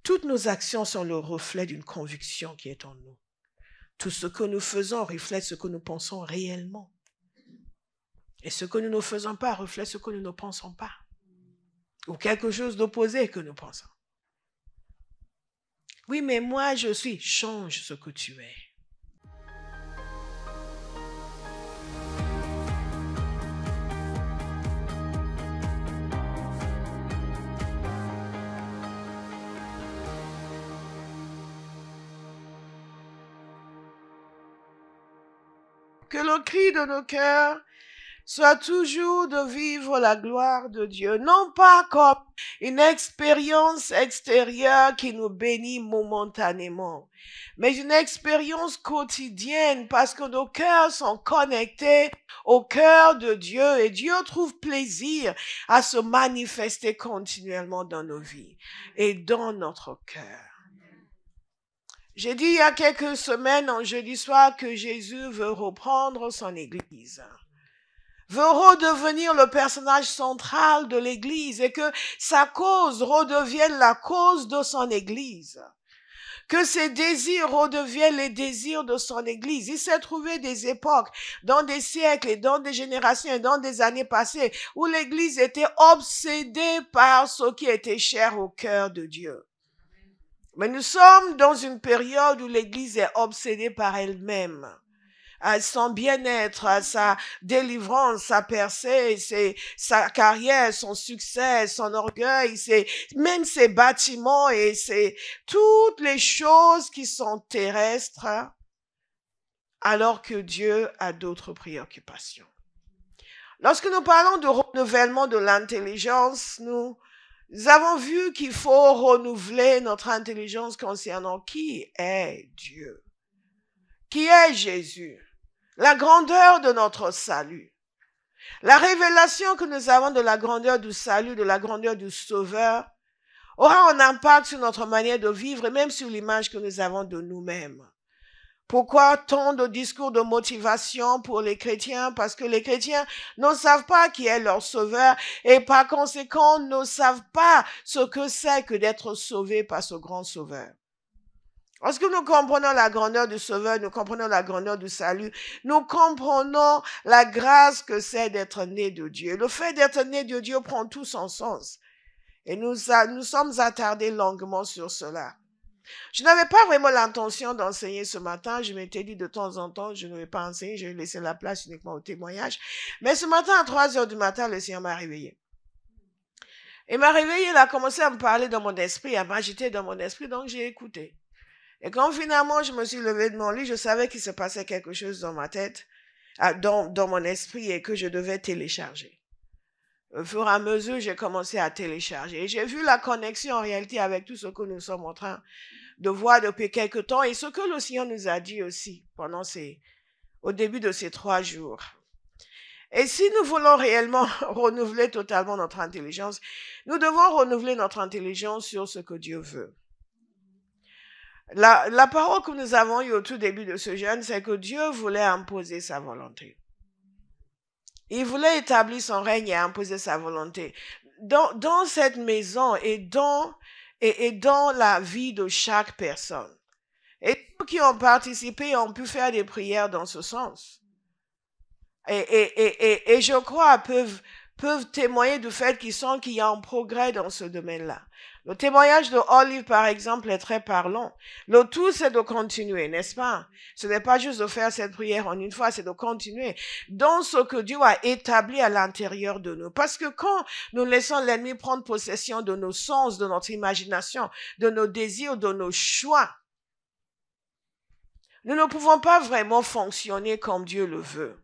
Toutes nos actions sont le reflet d'une conviction qui est en nous. Tout ce que nous faisons reflète ce que nous pensons réellement. Et ce que nous ne faisons pas reflète ce que nous ne pensons pas. Ou quelque chose d'opposé que nous pensons. Oui, mais moi je suis. Change ce que tu es. Que le cri de nos cœurs soit toujours de vivre la gloire de Dieu, non pas comme une expérience extérieure qui nous bénit momentanément, mais une expérience quotidienne parce que nos cœurs sont connectés au cœur de Dieu et Dieu trouve plaisir à se manifester continuellement dans nos vies et dans notre cœur. J'ai dit il y a quelques semaines, en jeudi soir, que Jésus veut reprendre son Église, veut redevenir le personnage central de l'Église et que sa cause redevienne la cause de son Église, que ses désirs redeviennent les désirs de son Église. Il s'est trouvé des époques, dans des siècles et dans des générations et dans des années passées, où l'Église était obsédée par ce qui était cher au cœur de Dieu. Mais nous sommes dans une période où l'Église est obsédée par elle-même, à son bien-être, à sa délivrance, sa percée, sa carrière, son succès, son orgueil, même ses bâtiments et toutes les choses qui sont terrestres, alors que Dieu a d'autres préoccupations. Lorsque nous parlons de renouvellement de l'intelligence, nous avons vu qu'il faut renouveler notre intelligence concernant qui est Dieu, qui est Jésus, la grandeur de notre salut. La révélation que nous avons de la grandeur du salut, de la grandeur du Sauveur, aura un impact sur notre manière de vivre et même sur l'image que nous avons de nous-mêmes. Pourquoi tant de discours de motivation pour les chrétiens? Parce que les chrétiens ne savent pas qui est leur sauveur et par conséquent ne savent pas ce que c'est que d'être sauvé par ce grand sauveur. Lorsque nous comprenons la grandeur du sauveur, nous comprenons la grandeur du salut, nous comprenons la grâce que c'est d'être né de Dieu. Le fait d'être né de Dieu prend tout son sens. Et nous sommes attardés longuement sur cela. Je n'avais pas vraiment l'intention d'enseigner ce matin. Je m'étais dit de temps en temps, je ne vais pas enseigner, je vais laisser la place uniquement au témoignage. Mais ce matin, à 3 heures du matin, le Seigneur m'a réveillé. Il m'a réveillé, il a commencé à me parler dans mon esprit, à m'agiter dans mon esprit, donc j'ai écouté. Et quand finalement je me suis levée de mon lit, je savais qu'il se passait quelque chose dans ma tête, dans mon esprit et que je devais télécharger. Au fur et à mesure, j'ai commencé à télécharger. Et j'ai vu la connexion en réalité avec tout ce que nous sommes en train de voir depuis quelque temps et ce que le Seigneur nous a dit aussi au début de ces 3 jours. Et si nous voulons réellement renouveler totalement notre intelligence, nous devons renouveler notre intelligence sur ce que Dieu veut. La parole que nous avons eue au tout début de ce jeûne, c'est que Dieu voulait imposer sa volonté. Il voulait établir son règne et imposer sa volonté. Dans cette maison et dans la vie de chaque personne. Et ceux qui ont participé ont pu faire des prières dans ce sens. Et je crois peuvent témoigner du fait qu'il y a un progrès dans ce domaine-là. Le témoignage de Olive, par exemple, est très parlant. Le tout, c'est de continuer, n'est-ce pas? Ce n'est pas juste de faire cette prière en une fois, c'est de continuer dans ce que Dieu a établi à l'intérieur de nous. Parce que quand nous laissons l'ennemi prendre possession de nos sens, de notre imagination, de nos désirs, de nos choix, nous ne pouvons pas vraiment fonctionner comme Dieu le veut.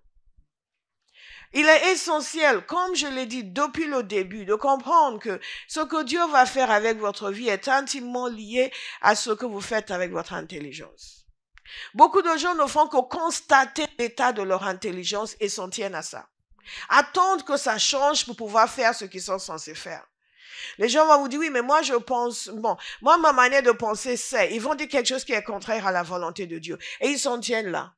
Il est essentiel, comme je l'ai dit depuis le début, de comprendre que ce que Dieu va faire avec votre vie est intimement lié à ce que vous faites avec votre intelligence. Beaucoup de gens ne font que constater l'état de leur intelligence et s'en tiennent à ça. Attendre que ça change pour pouvoir faire ce qu'ils sont censés faire. Les gens vont vous dire, oui, mais moi je pense, moi ma manière de penser c'est, ils vont dire quelque chose qui est contraire à la volonté de Dieu et ils s'en tiennent là.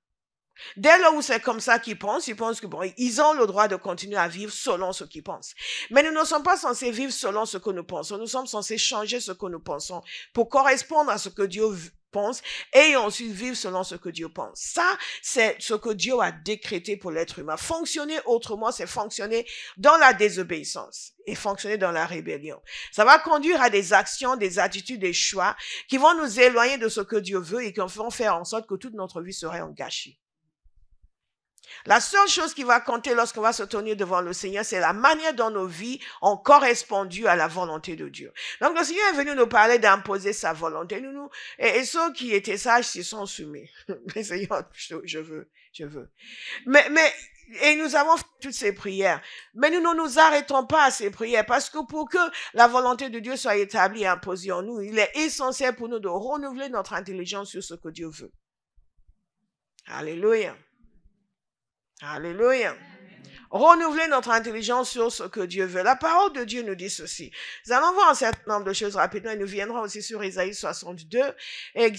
Dès lors où c'est comme ça qu'ils pensent que bon, ils ont le droit de continuer à vivre selon ce qu'ils pensent. Mais nous ne sommes pas censés vivre selon ce que nous pensons. Nous sommes censés changer ce que nous pensons pour correspondre à ce que Dieu pense et ensuite vivre selon ce que Dieu pense. Ça, c'est ce que Dieu a décrété pour l'être humain. Fonctionner autrement, c'est fonctionner dans la désobéissance et fonctionner dans la rébellion. Ça va conduire à des actions, des attitudes, des choix qui vont nous éloigner de ce que Dieu veut et qui vont faire en sorte que toute notre vie serait en gâchis. La seule chose qui va compter lorsqu'on va se tenir devant le Seigneur, c'est la manière dont nos vies ont correspondu à la volonté de Dieu. Donc le Seigneur est venu nous parler d'imposer sa volonté. Et ceux qui étaient sages s'y sont soumis. Mais Seigneur, je veux. Et nous avons fait toutes ces prières. Mais nous ne nous arrêtons pas à ces prières parce que pour que la volonté de Dieu soit établie et imposée en nous, il est essentiel pour nous de renouveler notre intelligence sur ce que Dieu veut. Alléluia. Alléluia. Renouveler notre intelligence sur ce que Dieu veut. La parole de Dieu nous dit ceci. Nous allons voir un certain nombre de choses rapidement et nous viendrons aussi sur Ésaïe 62 et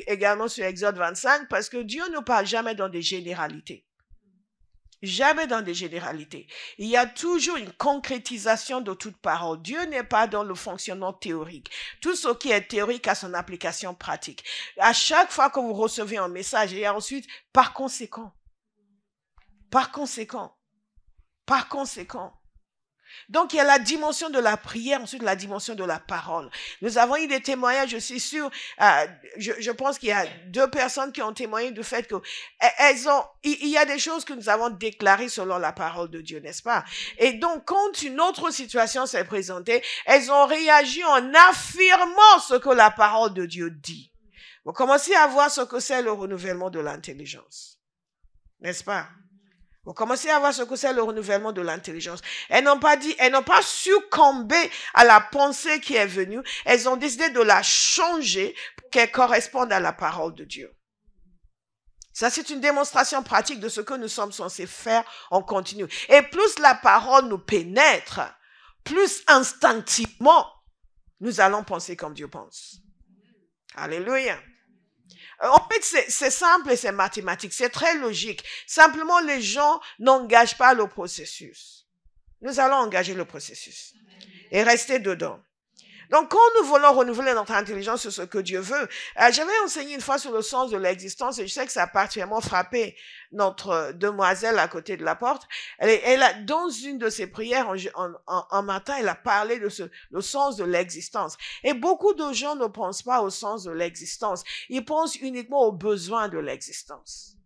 également sur Exode 25 parce que Dieu ne parle jamais dans des généralités. Jamais dans des généralités. Il y a toujours une concrétisation de toute parole. Dieu n'est pas dans le fonctionnement théorique. Tout ce qui est théorique a son application pratique. À chaque fois que vous recevez un message, et ensuite, par conséquent. Donc, il y a la dimension de la prière, ensuite la dimension de la parole. Nous avons eu des témoignages, je suis sûre, je pense qu'il y a 2 personnes qui ont témoigné du fait que il y a des choses que nous avons déclarées selon la parole de Dieu, n'est-ce pas? Et donc, quand une autre situation s'est présentée, elles ont réagi en affirmant ce que la parole de Dieu dit. Vous commencez à voir ce que c'est le renouvellement de l'intelligence, n'est-ce pas? Vous commencez à voir ce que c'est le renouvellement de l'intelligence. Elles n'ont pas succombé à la pensée qui est venue. Elles ont décidé de la changer pour qu'elle corresponde à la parole de Dieu. Ça, c'est une démonstration pratique de ce que nous sommes censés faire en continu. Et plus la parole nous pénètre, plus instinctivement, nous allons penser comme Dieu pense. Alléluia. En fait, c'est simple et c'est mathématique, c'est très logique. Simplement, les gens n'engagent pas le processus. Nous allons engager le processus et rester dedans. Donc, quand nous voulons renouveler notre intelligence sur ce que Dieu veut, j'avais enseigné une fois sur le sens de l'existence et je sais que ça a particulièrement frappé notre demoiselle à côté de la porte. Elle a, dans une de ses prières en matin, elle a parlé de le sens de l'existence. Et beaucoup de gens ne pensent pas au sens de l'existence. Ils pensent uniquement aux besoins de l'existence.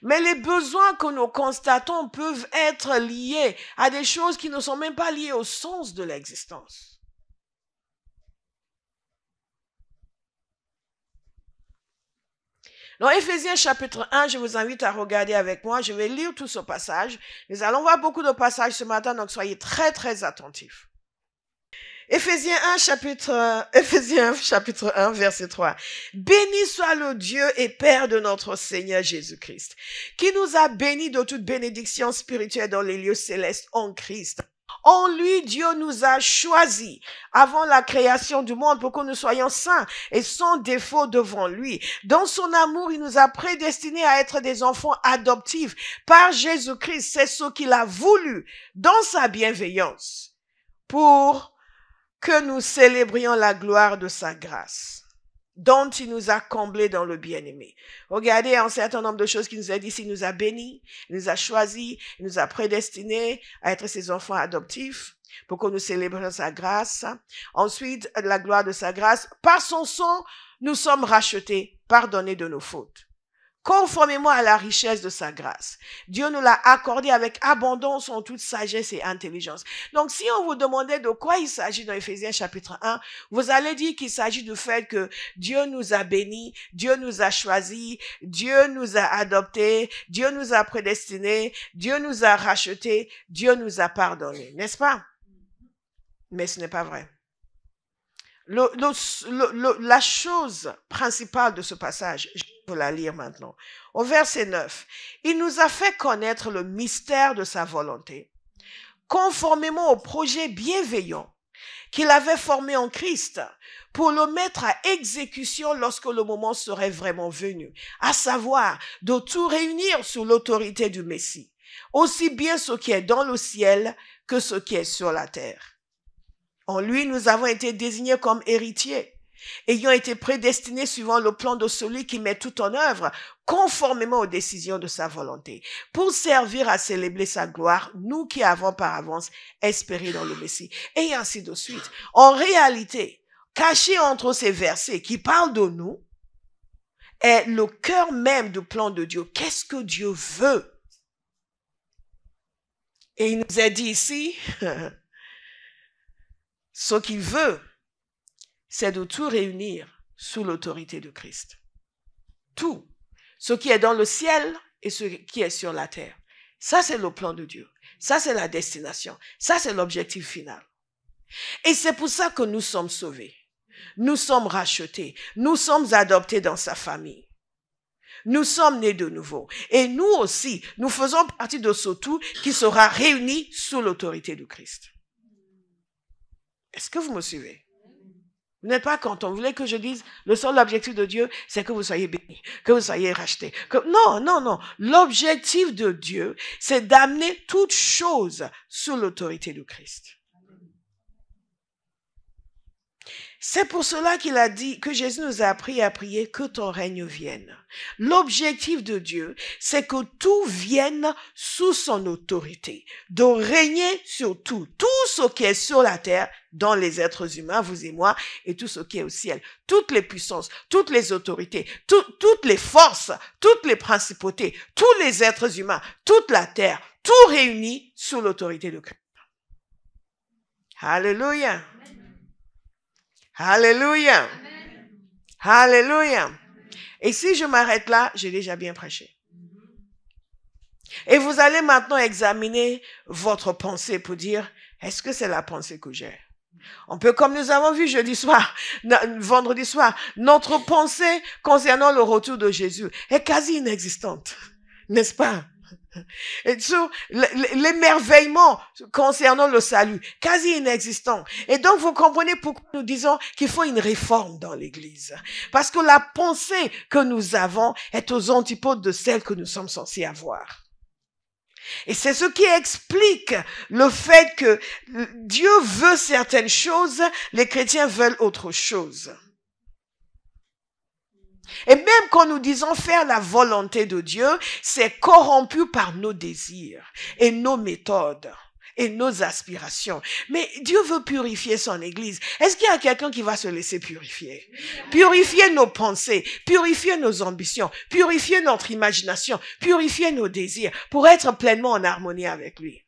Mais les besoins que nous constatons peuvent être liés à des choses qui ne sont même pas liées au sens de l'existence. Dans Éphésiens chapitre 1, je vous invite à regarder avec moi. Je vais lire tout ce passage. Nous allons voir beaucoup de passages ce matin, donc soyez très, très attentifs. Éphésiens 1, chapitre 1, verset 3. Béni soit le Dieu et Père de notre Seigneur Jésus-Christ, qui nous a bénis de toute bénédiction spirituelle dans les lieux célestes en Christ. En lui, Dieu nous a choisis avant la création du monde pour que nous soyons saints et sans défaut devant lui. Dans son amour, il nous a prédestinés à être des enfants adoptifs par Jésus-Christ. C'est ce qu'il a voulu dans sa bienveillance pour que nous célébrions la gloire de sa grâce, dont il nous a comblés dans le bien-aimé. Regardez un certain nombre de choses qu'il nous a dit. Il nous a bénis, il nous a choisis, il nous a prédestinés à être ses enfants adoptifs pour que nous célébrions sa grâce. Ensuite, la gloire de sa grâce. Par son sang, nous sommes rachetés, pardonnés de nos fautes. Conformément à la richesse de sa grâce. Dieu nous l'a accordé avec abondance en toute sagesse et intelligence. Donc, si on vous demandait de quoi il s'agit dans Éphésiens chapitre 1, vous allez dire qu'il s'agit du fait que Dieu nous a bénis, Dieu nous a choisis, Dieu nous a adoptés, Dieu nous a prédestinés, Dieu nous a rachetés, Dieu nous a pardonnés. N'est-ce pas? Mais ce n'est pas vrai. La chose principale de ce passage, je vais la lire maintenant. Au verset 9, il nous a fait connaître le mystère de sa volonté, conformément au projet bienveillant qu'il avait formé en Christ pour le mettre à exécution lorsque le moment serait vraiment venu, à savoir de tout réunir sous l'autorité du Messie, aussi bien ce qui est dans le ciel que ce qui est sur la terre. En lui, nous avons été désignés comme héritiers, ayant été prédestinés suivant le plan de celui qui met tout en œuvre, conformément aux décisions de sa volonté, pour servir à célébrer sa gloire, nous qui avons par avance espéré dans le Messie, et ainsi de suite. En réalité, caché entre ces versets qui parlent de nous, est le cœur même du plan de Dieu. Qu'est-ce que Dieu veut? Et il nous a dit ici, ce qu'il veut, c'est de tout réunir sous l'autorité de Christ. Tout. Ce qui est dans le ciel et ce qui est sur la terre. Ça, c'est le plan de Dieu. Ça, c'est la destination. Ça, c'est l'objectif final. Et c'est pour ça que nous sommes sauvés. Nous sommes rachetés. Nous sommes adoptés dans sa famille. Nous sommes nés de nouveau. Et nous aussi, nous faisons partie de ce tout qui sera réuni sous l'autorité du Christ. Est-ce que vous me suivez? Vous n'êtes pas content. Vous voulez que je dise, le seul objectif de Dieu, c'est que vous soyez bénis, que vous soyez rachetés. Non, non, non. L'objectif de Dieu, c'est d'amener toutes choses sous l'autorité du Christ. C'est pour cela qu'il a dit, que Jésus nous a appris à prier que ton règne vienne. L'objectif de Dieu, c'est que tout vienne sous son autorité, de régner sur tout. Tout ce qui est sur la terre, dans les êtres humains, vous et moi, et tout ce qui est au ciel. Toutes les puissances, toutes les autorités, toutes les forces, toutes les principautés, tous les êtres humains, toute la terre, tout réuni sous l'autorité de Christ. Alléluia. Alléluia. Alléluia. Et si je m'arrête là, j'ai déjà bien prêché. Et vous allez maintenant examiner votre pensée pour dire, est-ce que c'est la pensée que j'ai? On peut, comme nous avons vu vendredi soir, notre pensée concernant le retour de Jésus est quasi inexistante. N'est-ce pas? Et sur l'émerveillement concernant le salut, quasi inexistant. Et donc, vous comprenez pourquoi nous disons qu'il faut une réforme dans l'Église. Parce que la pensée que nous avons est aux antipodes de celle que nous sommes censés avoir. Et c'est ce qui explique le fait que Dieu veut certaines choses, les chrétiens veulent autre chose. Et même quand nous disons faire la volonté de Dieu, c'est corrompu par nos désirs et nos méthodes et nos aspirations. Mais Dieu veut purifier son Église. Est-ce qu'il y a quelqu'un qui va se laisser purifier? Purifier nos pensées, purifier nos ambitions, purifier notre imagination, purifier nos désirs pour être pleinement en harmonie avec lui.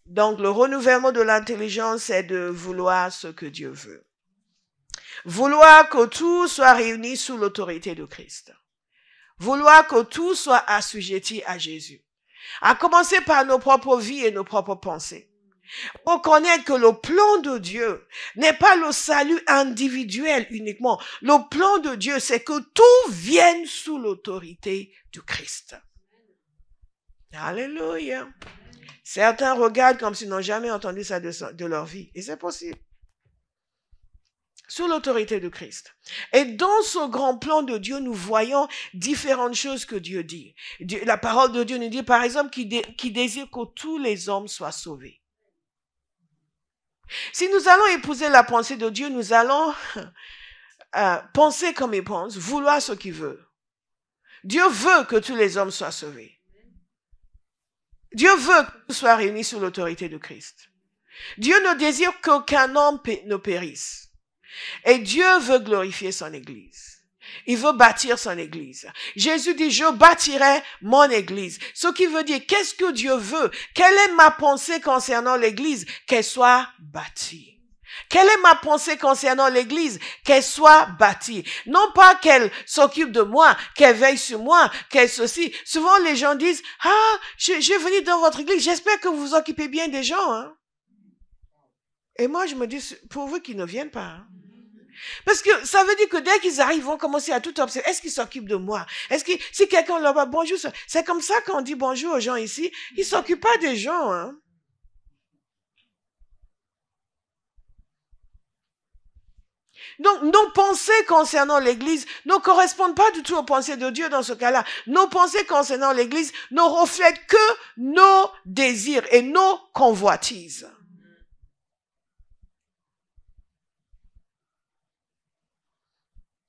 Donc le renouvellement de l'intelligence, c'est de vouloir ce que Dieu veut. Vouloir que tout soit réuni sous l'autorité de Christ. Vouloir que tout soit assujetti à Jésus. À commencer par nos propres vies et nos propres pensées. Reconnaître que le plan de Dieu n'est pas le salut individuel uniquement. Le plan de Dieu, c'est que tout vienne sous l'autorité du Christ. Alléluia. Certains regardent comme s'ils n'ont jamais entendu ça de leur vie. Et c'est possible. Sous l'autorité de Christ. Et dans ce grand plan de Dieu, nous voyons différentes choses que Dieu dit. La parole de Dieu nous dit, par exemple, qu'il désire que tous les hommes soient sauvés. Si nous allons épouser la pensée de Dieu, nous allons penser comme il pense, vouloir ce qu'il veut. Dieu veut que tous les hommes soient sauvés. Dieu veut que tout soit réuni sous l'autorité de Christ. Dieu ne désire qu'aucun homme ne périsse. Et Dieu veut glorifier son Église. Il veut bâtir son Église. Jésus dit, je bâtirai mon Église. Ce qui veut dire, qu'est-ce que Dieu veut? Quelle est ma pensée concernant l'Église? Qu'elle soit bâtie. Quelle est ma pensée concernant l'Église? Qu'elle soit bâtie. Non pas qu'elle s'occupe de moi, qu'elle veille sur moi, qu'elle ceci. Souvent les gens disent, je vais venir dans votre Église, j'espère que vous vous occupez bien des gens. Hein? Et moi je me dis, pour vous qu'ils ne viennent pas. Hein? Parce que ça veut dire que dès qu'ils arrivent, ils vont commencer à tout observer. Est-ce qu'ils s'occupent de moi? Si quelqu'un leur dit bonjour, c'est comme ça qu'on dit bonjour aux gens ici. Ils ne s'occupent pas des gens. Hein? Donc, nos pensées concernant l'Église ne correspondent pas du tout aux pensées de Dieu dans ce cas-là. Nos pensées concernant l'Église ne reflètent que nos désirs et nos convoitises.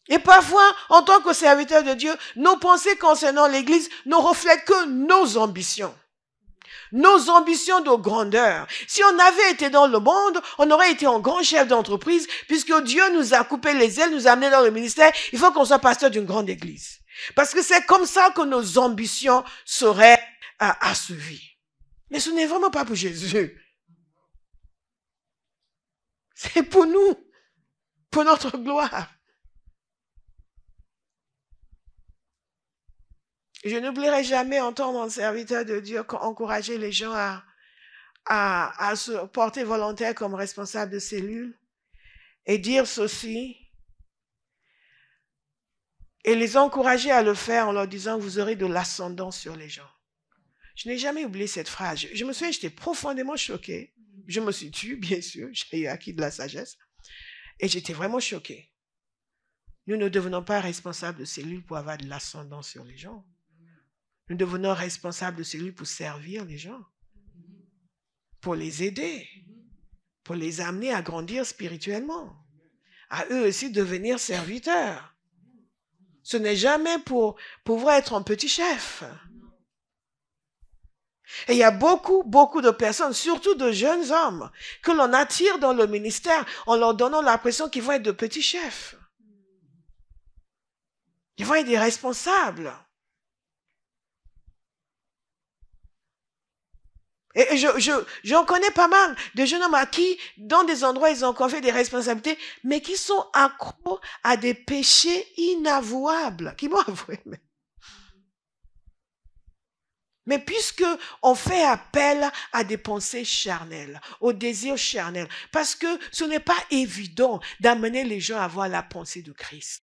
Et parfois, en tant que serviteurs de Dieu, nos pensées concernant l'Église ne reflètent que nos ambitions de grandeur. Si on avait été dans le monde, on aurait été un grand chef d'entreprise, puisque Dieu nous a coupé les ailes, nous a amenés dans le ministère. Il faut qu'on soit pasteur d'une grande église. Parce que c'est comme ça que nos ambitions seraient assouvies. Mais ce n'est vraiment pas pour Jésus. C'est pour nous, pour notre gloire. Je n'oublierai jamais entendre un serviteur de Dieu encourager les gens à se porter volontaire comme responsable de cellule et dire ceci et les encourager à le faire en leur disant vous aurez de l'ascendant sur les gens. Je n'ai jamais oublié cette phrase. Je me souviens, j'étais profondément choquée. Je me suis tue, bien sûr, j'ai acquis de la sagesse et j'étais vraiment choquée. Nous ne devenons pas responsables de cellule pour avoir de l'ascendant sur les gens. Nous devenons responsables de celui pour servir les gens, pour les aider, pour les amener à grandir spirituellement, à eux aussi devenir serviteurs. Ce n'est jamais pour pouvoir être un petit chef. Et il y a beaucoup de personnes, surtout de jeunes hommes, que l'on attire dans le ministère en leur donnant l'impression qu'ils vont être de petits chefs. Ils vont être des responsables. Et j'en connais pas mal de jeunes hommes à qui, dans des endroits, ils ont encore fait des responsabilités, mais qui sont accros à des péchés inavouables, qui m'ont avoué. Mais puisque on fait appel à des pensées charnelles, aux désirs charnels, parce que ce n'est pas évident d'amener les gens à voir la pensée de Christ.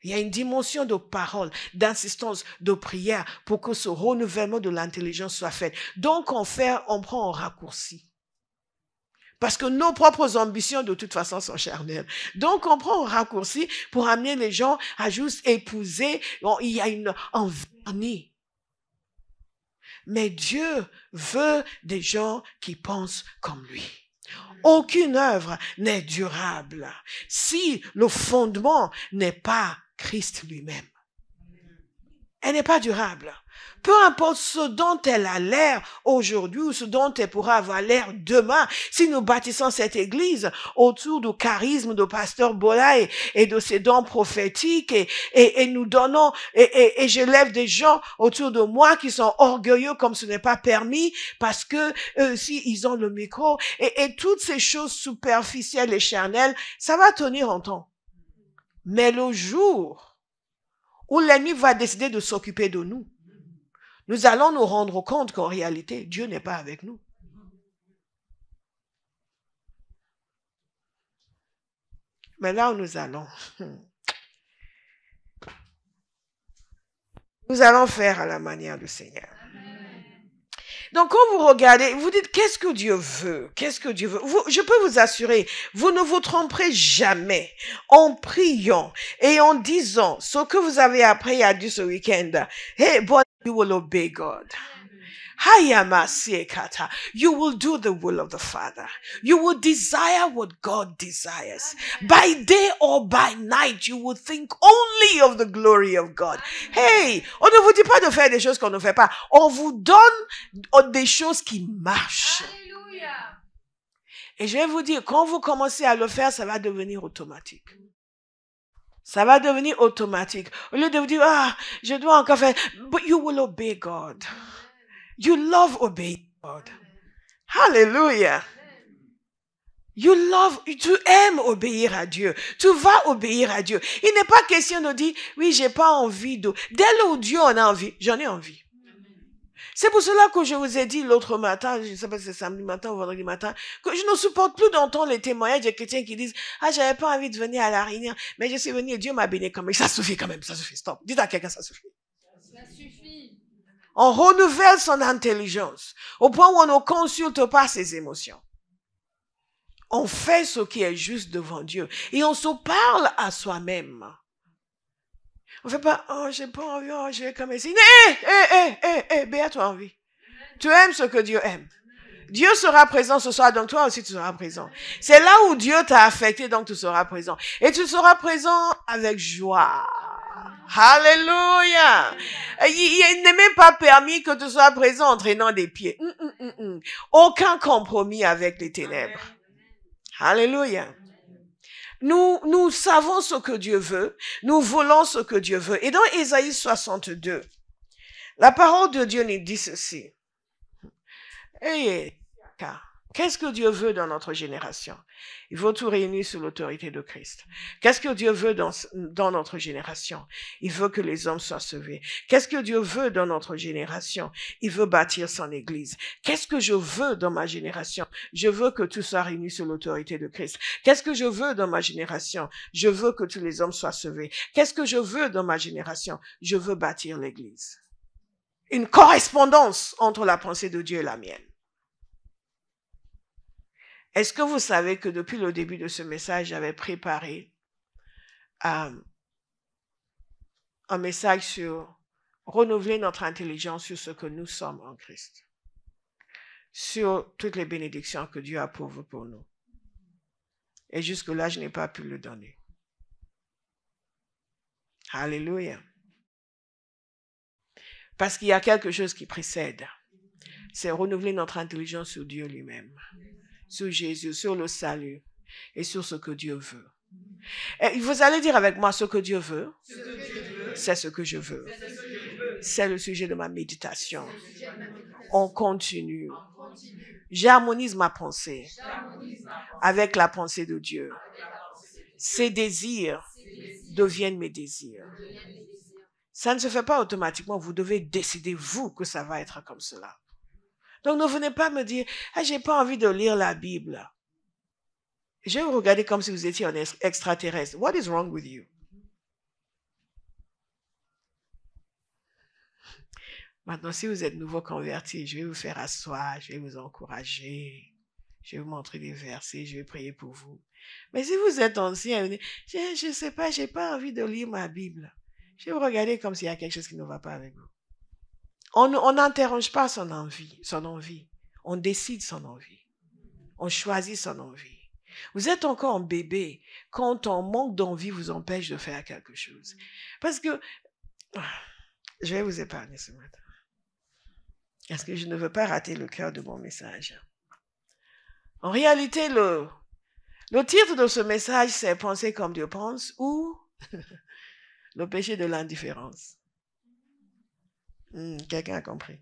Il y a une dimension de parole, d'insistance, de prière pour que ce renouvellement de l'intelligence soit fait. Donc, on prend un raccourci. Parce que nos propres ambitions, de toute façon, sont charnelles. Donc, on prend un raccourci pour amener les gens à juste épouser. Bon, il y a un vernis. Mais Dieu veut des gens qui pensent comme lui. Aucune œuvre n'est durable si le fondement n'est pas Christ lui-même. Elle n'est pas durable. Peu importe ce dont elle a l'air aujourd'hui ou ce dont elle pourra avoir l'air demain, si nous bâtissons cette église autour du charisme de pasteur Bola et de ses dons prophétiques et nous donnons, et j'élève des gens autour de moi qui sont orgueilleux comme ce n'est pas permis parce que eux aussi ils ont le micro et toutes ces choses superficielles et charnelles, ça va tenir en temps. Mais le jour où l'ennemi va décider de s'occuper de nous, nous allons nous rendre compte qu'en réalité, Dieu n'est pas avec nous. Mais là où nous allons faire à la manière du Seigneur. Donc, quand vous regardez, vous dites, qu'est-ce que Dieu veut? Qu'est-ce que Dieu veut? Je peux vous assurer, vous ne vous tromperez jamais en priant et en disant ce que vous avez appris à dire ce week-end. Hey, but you will obey God. You will do the will of the Father. You will desire what God desires. By day or by night, you will think only of the glory of God. Hey, on ne vous dit pas de faire des choses qu'on ne fait pas. On vous donne des choses qui marchent. Alléluia. Et je vais vous dire, quand vous commencez à le faire, ça va devenir automatique. Ça va devenir automatique. Au lieu de vous dire, je dois encore faire, but you will obey God. You love obeying God. Hallelujah. Tu aimes obéir à Dieu. Tu vas obéir à Dieu. Il n'est pas question de dire, oui, j'ai pas envie de. Dès où Dieu en a envie, j'en ai envie. C'est pour cela que je vous ai dit l'autre matin, je ne sais pas si c'est samedi matin ou vendredi matin, que je ne supporte plus d'entendre les témoignages des chrétiens qui disent, j'avais pas envie de venir à la réunion, mais je suis venu et Dieu m'a béni quand même. Ça suffit quand même, ça suffit, stop. Dites à quelqu'un, ça suffit. Ça suffit. On renouvelle son intelligence au point où on ne consulte pas ses émotions. On fait ce qui est juste devant Dieu. Et on se parle à soi-même. On ne fait pas, oh, j'ai pas envie, oh, je vais comme essayer. Béa, tu as envie. Tu aimes ce que Dieu aime. Dieu sera présent ce soir, donc toi aussi tu seras présent. C'est là où Dieu t'a affecté, donc tu seras présent. Et tu seras présent avec joie. Alléluia. Il n'est même pas permis que tu sois présent en traînant des pieds. Aucun compromis avec les ténèbres. Alléluia. Nous savons ce que Dieu veut. Nous voulons ce que Dieu veut. Et dans Ésaïe 62, la parole de Dieu nous dit ceci. Qu'est-ce que Dieu veut dans notre génération? Il veut tout réunir sous l'autorité de Christ. Qu'est-ce que Dieu veut dans notre génération? Il veut que les hommes soient sauvés. Qu'est-ce que Dieu veut dans notre génération? Il veut bâtir son église. Qu'est-ce que je veux dans ma génération? Je veux que tout soit réuni sous l'autorité de Christ. Qu'est-ce que je veux dans ma génération? Je veux que tous les hommes soient sauvés. Qu'est-ce que je veux dans ma génération? Je veux bâtir l'église. Une correspondance entre la pensée de Dieu et la mienne. Est-ce que vous savez que depuis le début de ce message, j'avais préparé un message sur renouveler notre intelligence sur ce que nous sommes en Christ, sur toutes les bénédictions que Dieu a pourvues pour nous. Et jusque-là, je n'ai pas pu le donner. Alléluia. Parce qu'il y a quelque chose qui précède. C'est renouveler notre intelligence sur Dieu lui-même, sur Jésus, sur le salut et sur ce que Dieu veut. Et vous allez dire avec moi, ce que Dieu veut, c'est ce que je veux. C'est le sujet de ma méditation. On continue. J'harmonise ma pensée avec la pensée de Dieu. Ses désirs deviennent mes désirs. Ça ne se fait pas automatiquement. Vous devez décider, vous, que ça va être comme cela. Donc, ne venez pas me dire, ah, j'ai pas envie de lire la Bible. Je vais vous regarder comme si vous étiez un extraterrestre. What is wrong with you? Maintenant, si vous êtes nouveau converti, je vais vous faire asseoir, je vais vous encourager, je vais vous montrer des versets, je vais prier pour vous. Mais si vous êtes ancien, je ne sais pas, j'ai pas envie de lire ma Bible. Je vais vous regarder comme s'il y a quelque chose qui ne va pas avec vous. On n'interroge pas son envie. On décide son envie. On choisit son envie. Vous êtes encore un bébé quand ton manque d'envie vous empêche de faire quelque chose. Parce que, je vais vous épargner ce matin. Parce que je ne veux pas rater le cœur de mon message. En réalité, le titre de ce message, c'est « Penser comme Dieu pense » ou « Le péché de l'indifférence ». Quelqu'un a compris.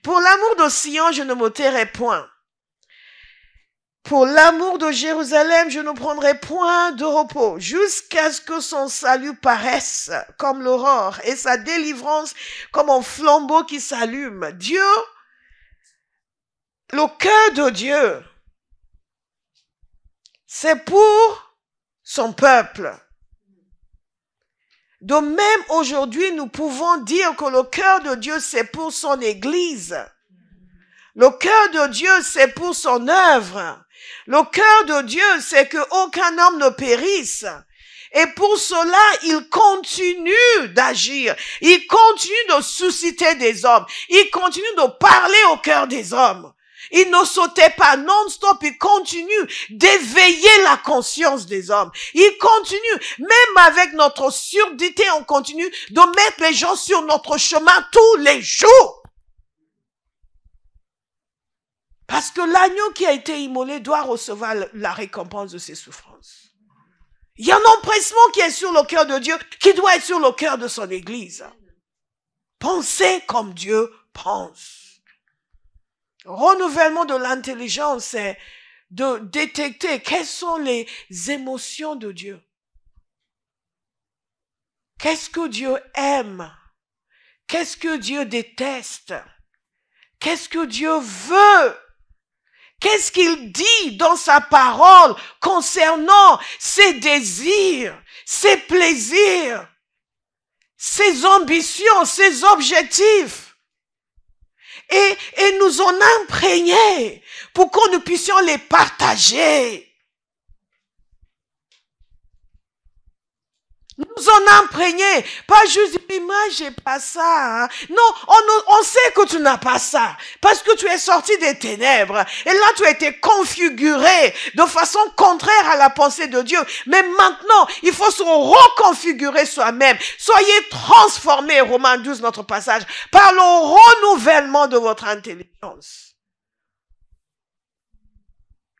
Pour l'amour de Sion, je ne me tairai point. Pour l'amour de Jérusalem, je ne prendrai point de repos, jusqu'à ce que son salut paraisse comme l'aurore et sa délivrance comme un flambeau qui s'allume. Dieu, le cœur de Dieu, c'est pour son peuple. De même, aujourd'hui, nous pouvons dire que le cœur de Dieu, c'est pour son Église. Le cœur de Dieu, c'est pour son œuvre. Le cœur de Dieu, c'est que aucun homme ne périsse. Et pour cela, il continue d'agir. Il continue de susciter des hommes. Il continue de parler au cœur des hommes. Il ne sautait pas non-stop, il continue d'éveiller la conscience des hommes. Il continue, même avec notre surdité, on continue de mettre les gens sur notre chemin tous les jours. Parce que l'agneau qui a été immolé doit recevoir la récompense de ses souffrances. Il y a un empressement qui est sur le cœur de Dieu, qui doit être sur le cœur de son Église. Pensez comme Dieu pense. Renouvellement de l'intelligence, c'est de détecter quelles sont les émotions de Dieu. Qu'est-ce que Dieu aime? Qu'est-ce que Dieu déteste? Qu'est-ce que Dieu veut? Qu'est-ce qu'il dit dans sa parole concernant ses désirs, ses plaisirs, ses ambitions, ses objectifs? et nous en imprégner pour que nous puissions les partager. Nous en imprégner, pas juste dire, moi j'ai pas ça. Hein. Non, on sait que tu n'as pas ça, parce que tu es sorti des ténèbres, et là tu as été configuré de façon contraire à la pensée de Dieu. Mais maintenant, il faut se reconfigurer soi-même. Soyez transformés, Romains 12, notre passage, par le renouvellement de votre intelligence.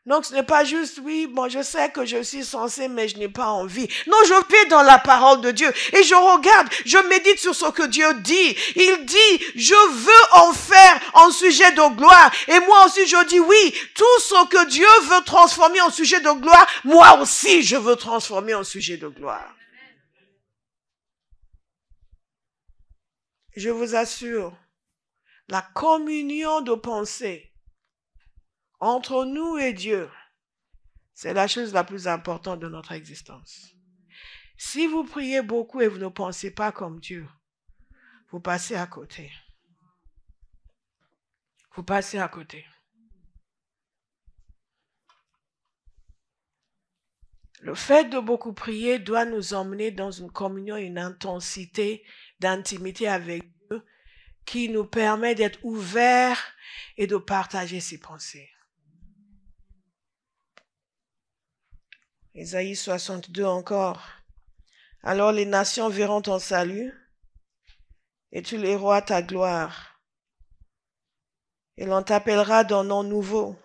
Donc, ce n'est pas juste, oui, bon, je sais que je suis censé, mais je n'ai pas envie. Non, je vais dans la parole de Dieu et je regarde, je médite sur ce que Dieu dit. Il dit, je veux en faire un sujet de gloire. Et moi aussi, je dis, oui, tout ce que Dieu veut transformer en sujet de gloire, moi aussi, je veux transformer en sujet de gloire. Je vous assure, la communion de pensée entre nous et Dieu, c'est la chose la plus importante de notre existence. Si vous priez beaucoup et vous ne pensez pas comme Dieu, vous passez à côté. Vous passez à côté. Le fait de beaucoup prier doit nous emmener dans une communion, une intensité d'intimité avec Dieu qui nous permet d'être ouverts et de partager ses pensées. Ésaïe 62 encore. Alors les nations verront ton salut et tu les rois ta gloire. Et l'on t'appellera d'un nom nouveau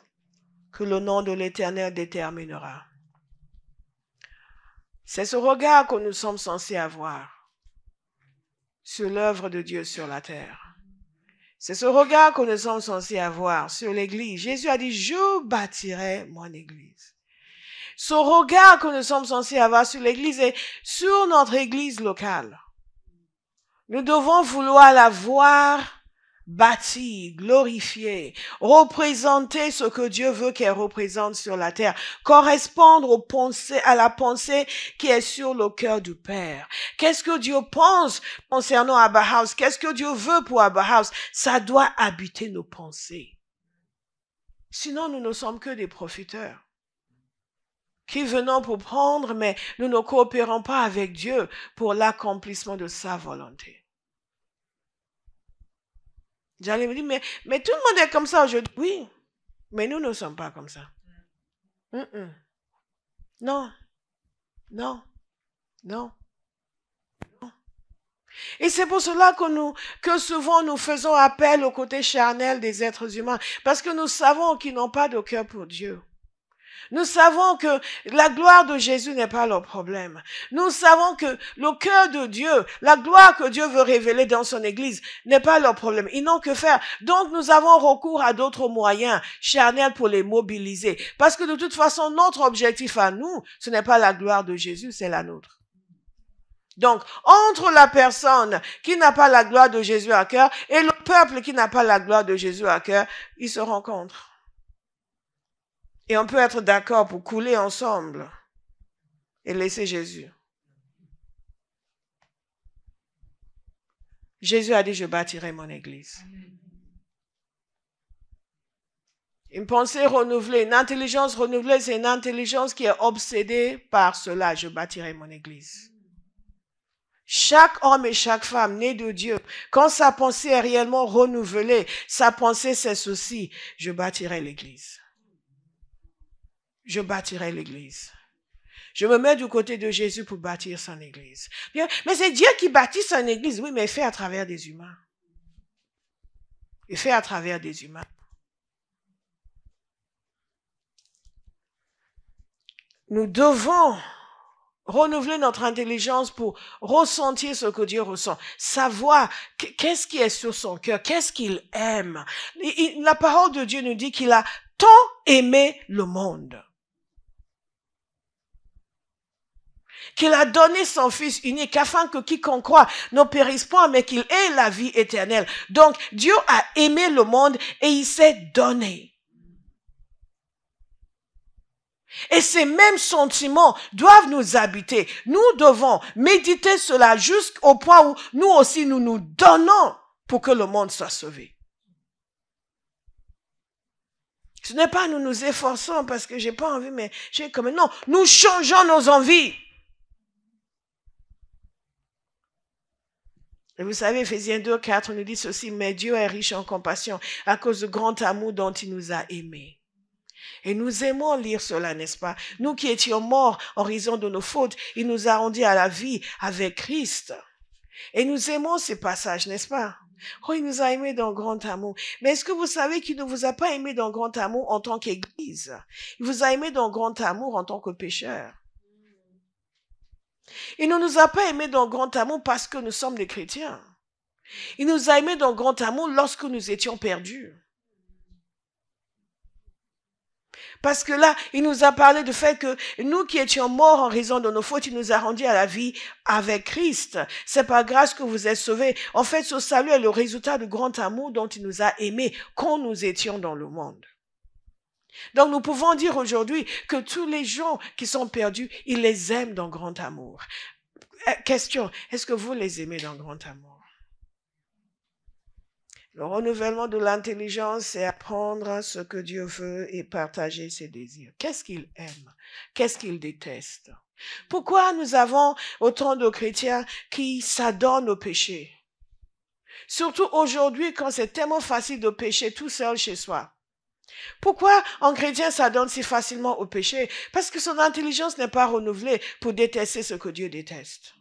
que le nom de l'Éternel déterminera. C'est ce regard que nous sommes censés avoir sur l'œuvre de Dieu sur la terre. C'est ce regard que nous sommes censés avoir sur l'Église. Jésus a dit, je bâtirai mon Église. Ce regard que nous sommes censés avoir sur l'Église et sur notre Église locale. Nous devons vouloir la voir bâtie, glorifiée, représenter ce que Dieu veut qu'elle représente sur la terre, correspondre à la pensée qui est sur le cœur du Père. Qu'est-ce que Dieu pense concernant Abba House? Qu'est-ce que Dieu veut pour Abba House? Ça doit habiter nos pensées. Sinon, nous ne sommes que des profiteurs qui venons pour prendre, mais nous ne coopérons pas avec Dieu pour l'accomplissement de sa volonté. J'allais me dire, mais tout le monde est comme ça aujourd'hui. Oui, mais nous ne sommes pas comme ça. Non, non, non. Et c'est pour cela que souvent nous faisons appel au côté charnel des êtres humains, parce que nous savons qu'ils n'ont pas de cœur pour Dieu. Nous savons que la gloire de Jésus n'est pas leur problème. Nous savons que le cœur de Dieu, la gloire que Dieu veut révéler dans son Église n'est pas leur problème. Ils n'ont que faire. Donc nous avons recours à d'autres moyens charnels pour les mobiliser. Parce que de toute façon, notre objectif à nous, ce n'est pas la gloire de Jésus, c'est la nôtre. Donc, entre la personne qui n'a pas la gloire de Jésus à cœur et le peuple qui n'a pas la gloire de Jésus à cœur, ils se rencontrent. Et on peut être d'accord pour couler ensemble et laisser Jésus. Jésus a dit, je bâtirai mon Église. Une pensée renouvelée, une intelligence renouvelée, c'est une intelligence qui est obsédée par cela, je bâtirai mon Église. Chaque homme et chaque femme né de Dieu, quand sa pensée est réellement renouvelée, sa pensée c'est ceci, je bâtirai l'Église. Je bâtirai l'Église. Je me mets du côté de Jésus pour bâtir son Église. Mais c'est Dieu qui bâtit son Église. Oui, mais il fait à travers des humains. Il fait à travers des humains. Nous devons renouveler notre intelligence pour ressentir ce que Dieu ressent. Savoir qu'est-ce qui est sur son cœur, qu'est-ce qu'il aime. La parole de Dieu nous dit qu'il a tant aimé le monde, qu'il a donné son Fils unique afin que quiconque croit ne périsse point, mais qu'il ait la vie éternelle. Donc, Dieu a aimé le monde et il s'est donné. Et ces mêmes sentiments doivent nous habiter. Nous devons méditer cela jusqu'au point où nous aussi nous nous donnons pour que le monde soit sauvé. Ce n'est pas nous nous efforçons parce que j'ai pas envie, mais j'ai comme non, nous changeons nos envies. Et vous savez, Ephésiens 2, 4 nous dit ceci, mais Dieu est riche en compassion à cause du grand amour dont il nous a aimés. Et nous aimons lire cela, n'est-ce pas? Nous qui étions morts en raison de nos fautes, il nous a rendus à la vie avec Christ. Et nous aimons ces passages, n'est-ce pas? Oh, il nous a aimés dans grand amour. Mais est-ce que vous savez qu'il ne vous a pas aimé dans grand amour en tant qu'Église? Il vous a aimé dans grand amour en tant que pécheur. Il ne nous a pas aimés dans grand amour parce que nous sommes des chrétiens. Il nous a aimés dans grand amour lorsque nous étions perdus. Parce que là, il nous a parlé du fait que nous qui étions morts en raison de nos fautes, il nous a rendus à la vie avec Christ. C'est par grâce que vous êtes sauvés. En fait, ce salut est le résultat du grand amour dont il nous a aimés quand nous étions dans le monde. Donc, nous pouvons dire aujourd'hui que tous les gens qui sont perdus, il les aime dans grand amour. Question, est-ce que vous les aimez dans grand amour? Le renouvellement de l'intelligence, c'est apprendre ce que Dieu veut et partager ses désirs. Qu'est-ce qu'il aime? Qu'est-ce qu'il déteste? Pourquoi nous avons autant de chrétiens qui s'adonnent au péché? Surtout aujourd'hui, quand c'est tellement facile de pécher tout seul chez soi. Pourquoi un chrétien s'adonne si facilement au péché? Parce que son intelligence n'est pas renouvelée pour détester ce que Dieu déteste.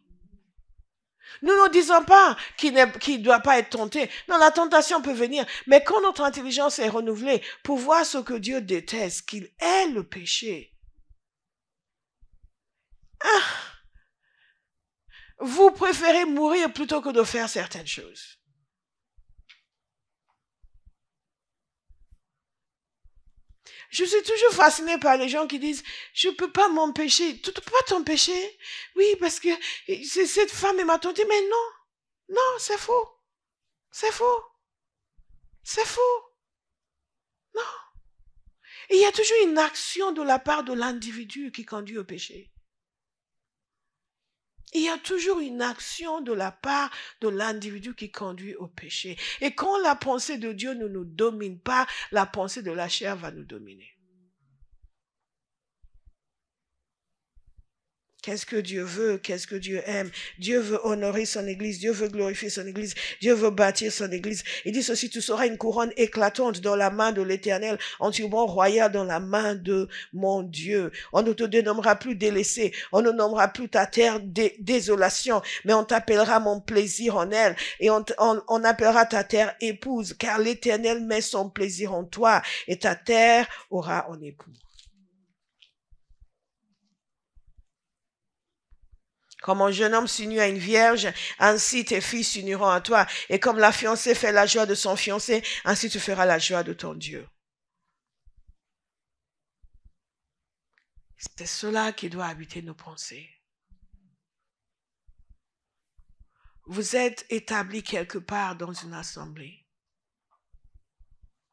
Nous ne disons pas qu'il ne doit pas être tenté. Non, la tentation peut venir. Mais quand notre intelligence est renouvelée pour voir ce que Dieu déteste, qu'il est le péché, vous préférez mourir plutôt que de faire certaines choses. Je suis toujours fascinée par les gens qui disent « Je ne peux pas m'empêcher. » Tu ne peux pas t'empêcher? Oui, parce que cette femme m'a tenté. Mais non, non, c'est faux. C'est faux. C'est faux. Non. Et il y a toujours une action de la part de l'individu qui conduit au péché. Il y a toujours une action de la part de l'individu qui conduit au péché. Et quand la pensée de Dieu ne nous domine pas, la pensée de la chair va nous dominer. Qu'est-ce que Dieu veut? Qu'est-ce que Dieu aime? Dieu veut honorer son Église. Dieu veut glorifier son Église. Dieu veut bâtir son Église. Il dit ceci, tu seras une couronne éclatante dans la main de l'Éternel, un turban royal dans la main de mon Dieu. On ne te dénommera plus délaissé. On ne nommera plus ta terre désolation, mais on t'appellera mon plaisir en elle. Et on appellera ta terre épouse, car l'Éternel met son plaisir en toi et ta terre aura un époux. Comme un jeune homme s'unit à une vierge, ainsi tes filles s'uniront à toi. Et comme la fiancée fait la joie de son fiancé, ainsi tu feras la joie de ton Dieu. C'est cela qui doit habiter nos pensées. Vous êtes établis quelque part dans une assemblée.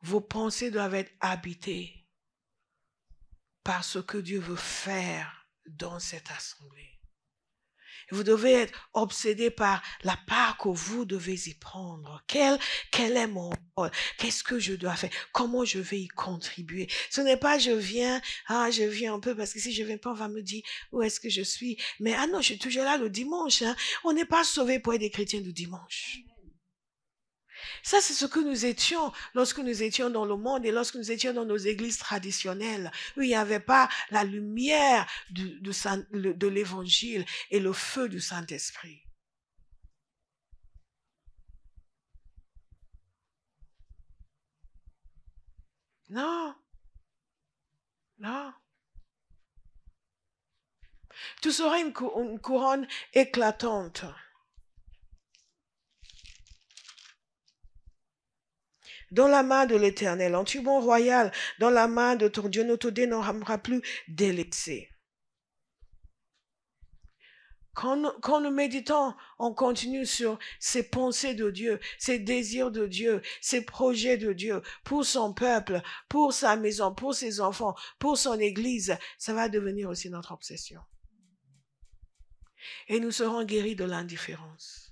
Vos pensées doivent être habitées par ce que Dieu veut faire dans cette assemblée. Vous devez être obsédé par la part que vous devez y prendre. Quel est mon rôle? Qu'est-ce que je dois faire? Comment je vais y contribuer? Ce n'est pas je viens un peu parce que si je viens pas, on va me dire où est-ce que je suis. Mais non, je suis toujours là le dimanche. On n'est pas sauvés pour être des chrétiens du dimanche. Ça, c'est ce que nous étions lorsque nous étions dans le monde et lorsque nous étions dans nos églises traditionnelles, où il n'y avait pas la lumière de l'évangile et le feu du Saint-Esprit. Non. Non. Tu seras une couronne éclatante. Dans la main de l'Éternel, en turban royal, dans la main de ton Dieu, ne te dénommera plus délaissé. Quand nous méditons, on continue sur ces pensées de Dieu, ces désirs de Dieu, ces projets de Dieu pour son peuple, pour sa maison, pour ses enfants, pour son Église. Ça va devenir aussi notre obsession. Et nous serons guéris de l'indifférence.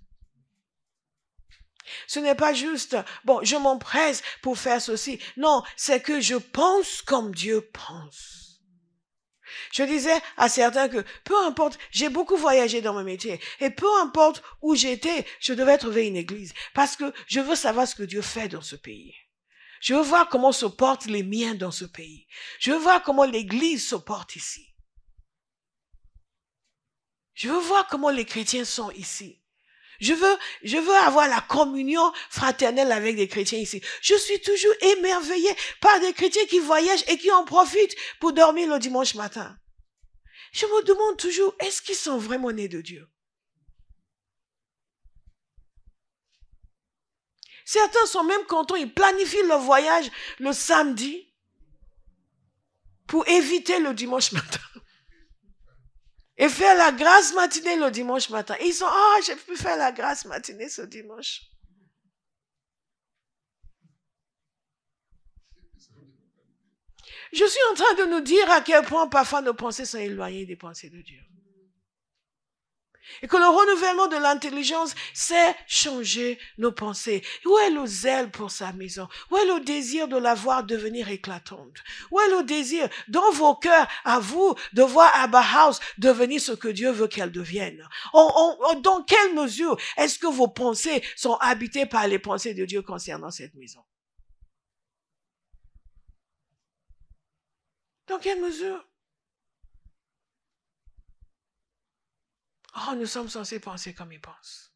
Ce n'est pas juste, bon, je m'empresse pour faire ceci. Non, c'est que je pense comme Dieu pense. Je disais à certains que peu importe, j'ai beaucoup voyagé dans mon métier et peu importe où j'étais, je devais trouver une église parce que je veux savoir ce que Dieu fait dans ce pays. Je veux voir comment se portent les miens dans ce pays. Je veux voir comment l'église se porte ici. Je veux voir comment les chrétiens sont ici. Je veux avoir la communion fraternelle avec des chrétiens ici. Je suis toujours émerveillée par des chrétiens qui voyagent et qui en profitent pour dormir le dimanche matin. Je me demande toujours, est-ce qu'ils sont vraiment nés de Dieu? Certains sont même contents, ils planifient leur voyage le samedi pour éviter le dimanche matin. Et faire la grâce matinée le dimanche matin. Ils sont, j'ai pu faire la grâce matinée ce dimanche. Je suis en train de nous dire à quel point parfois nos pensées sont éloignées des pensées de Dieu. Et que le renouvellement de l'intelligence, c'est changer nos pensées. Où est le zèle pour sa maison? Où est le désir de la voir devenir éclatante? Où est le désir dans vos cœurs, à vous, de voir Abba House devenir ce que Dieu veut qu'elle devienne? Dans quelle mesure est-ce que vos pensées sont habitées par les pensées de Dieu concernant cette maison? Dans quelle mesure? Oh, nous sommes censés penser comme ils pensent.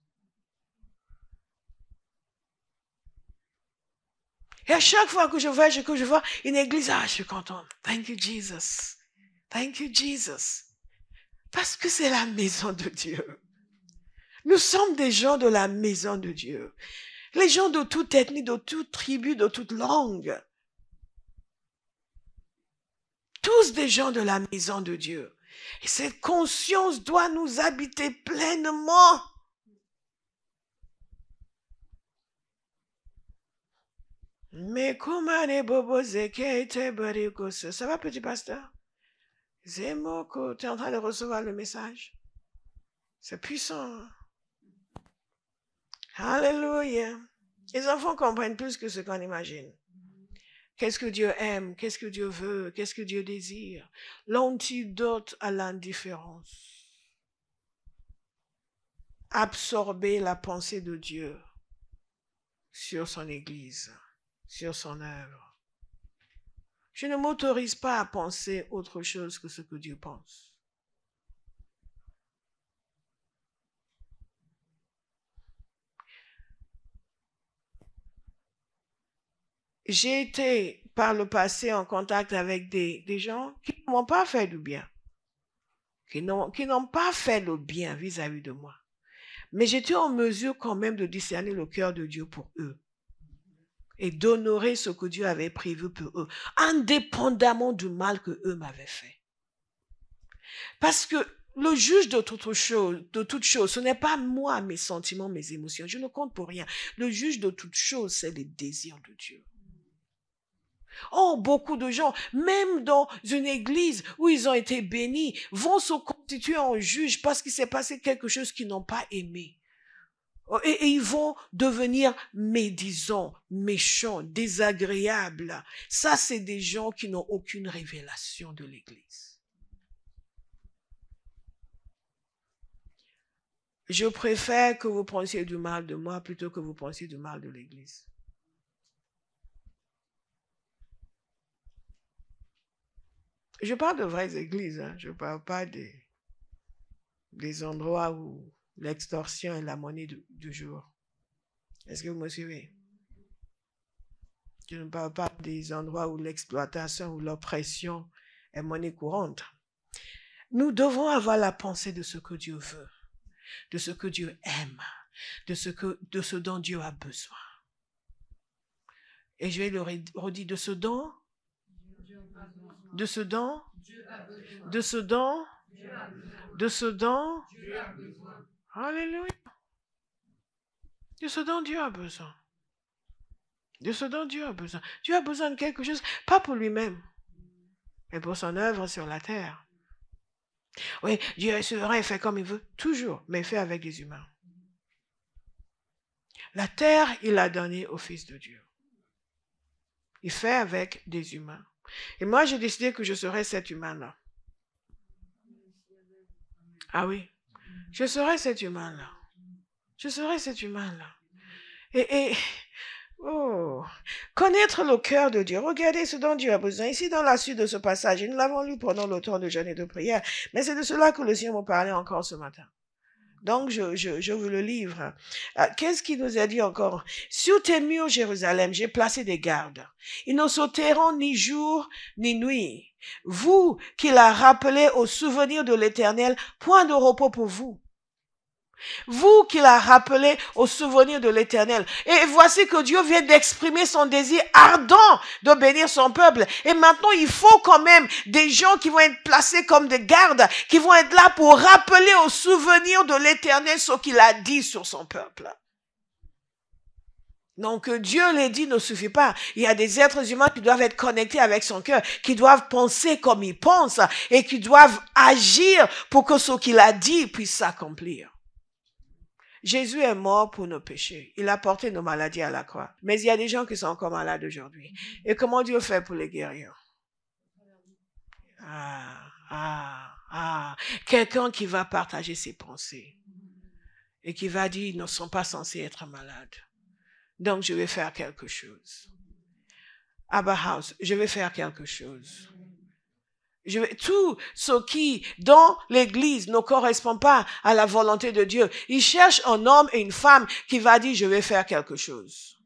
Et à chaque fois que je vois une église, je suis contente. Thank you, Jesus. Thank you, Jesus. Parce que c'est la maison de Dieu. Nous sommes des gens de la maison de Dieu. Les gens de toute ethnie, de toute tribu, de toute langue. Tous des gens de la maison de Dieu. Et cette conscience doit nous habiter pleinement. Mais comment les bobos étaient baricos? Ça va, petit pasteur? Zemoko, tu es en train de recevoir le message? C'est puissant. Alléluia. Les enfants comprennent plus que ce qu'on imagine. Qu'est-ce que Dieu aime? Qu'est-ce que Dieu veut? Qu'est-ce que Dieu désire? L'antidote à l'indifférence. Absorber la pensée de Dieu sur son Église, sur son œuvre. Je ne m'autorise pas à penser autre chose que ce que Dieu pense. J'ai été par le passé en contact avec des gens qui ne m'ont pas fait du bien, qui n'ont pas fait le bien vis-à-vis de moi. Mais j'étais en mesure quand même de discerner le cœur de Dieu pour eux et d'honorer ce que Dieu avait prévu pour eux, indépendamment du mal que eux m'avaient fait. Parce que le juge de toute chose, ce n'est pas moi, mes sentiments, mes émotions. Je ne compte pour rien. Le juge de toute chose, c'est les désirs de Dieu. Oh, beaucoup de gens, même dans une église où ils ont été bénis, vont se constituer en juge parce qu'il s'est passé quelque chose qu'ils n'ont pas aimé. Et ils vont devenir médisants, méchants, désagréables. Ça, c'est des gens qui n'ont aucune révélation de l'église. Je préfère que vous pensiez du mal de moi plutôt que vous pensiez du mal de l'église. Je parle de vraies églises, hein. Je ne parle pas des endroits où l'extorsion est la monnaie du jour. Est-ce que vous me suivez? Je ne parle pas des endroits où l'exploitation ou l'oppression est monnaie courante. Nous devons avoir la pensée de ce que Dieu veut, de ce que Dieu aime, de ce dont Dieu a besoin. Et je vais le redire, de ce dont, de ce dont, de ce dont, de ce dont, alléluia, de ce dont Dieu a besoin. De ce dont Dieu a besoin. Dieu a besoin de quelque chose, pas pour lui-même, mais pour son œuvre sur la terre. Oui, Dieu est souverain, il fait comme il veut, toujours, mais il fait avec les humains. La terre, il l'a donnée au Fils de Dieu. Il fait avec des humains. Et moi, j'ai décidé que je serais cet humain-là. Ah oui, je serai cet humain-là. Je serai cet humain-là. Et oh, connaître le cœur de Dieu. Regardez ce dont Dieu a besoin. Ici, dans la suite de ce passage, et nous l'avons lu pendant le temps de jeûne et de prière, mais c'est de cela que le Seigneur m'a parlé encore ce matin. Donc, je vous le livre. Qu'est-ce qu'il nous a dit encore? Sur tes murs, Jérusalem, j'ai placé des gardes. Ils ne sauteront ni jour ni nuit. Vous qui l'a rappelé au souvenir de l'Éternel, point de repos pour vous. Vous qui l'a rappelé au souvenir de l'Éternel. Et voici que Dieu vient d'exprimer son désir ardent de bénir son peuple. Et maintenant, il faut quand même des gens qui vont être placés comme des gardes, qui vont être là pour rappeler au souvenir de l'Éternel ce qu'il a dit sur son peuple. Donc, Dieu l'a dit ne suffit pas. Il y a des êtres humains qui doivent être connectés avec son cœur, qui doivent penser comme il pense et qui doivent agir pour que ce qu'il a dit puisse s'accomplir. Jésus est mort pour nos péchés. Il a porté nos maladies à la croix. Mais il y a des gens qui sont encore malades aujourd'hui. Et comment Dieu fait pour les guérir? Quelqu'un qui va partager ses pensées et qui va dire, ils ne sont pas censés être malades. Donc, je vais faire quelque chose. Abba House, je vais faire quelque chose. Tout ce qui, dans l'Église, ne correspond pas à la volonté de Dieu. Il cherche un homme et une femme qui va dire, je vais faire quelque chose.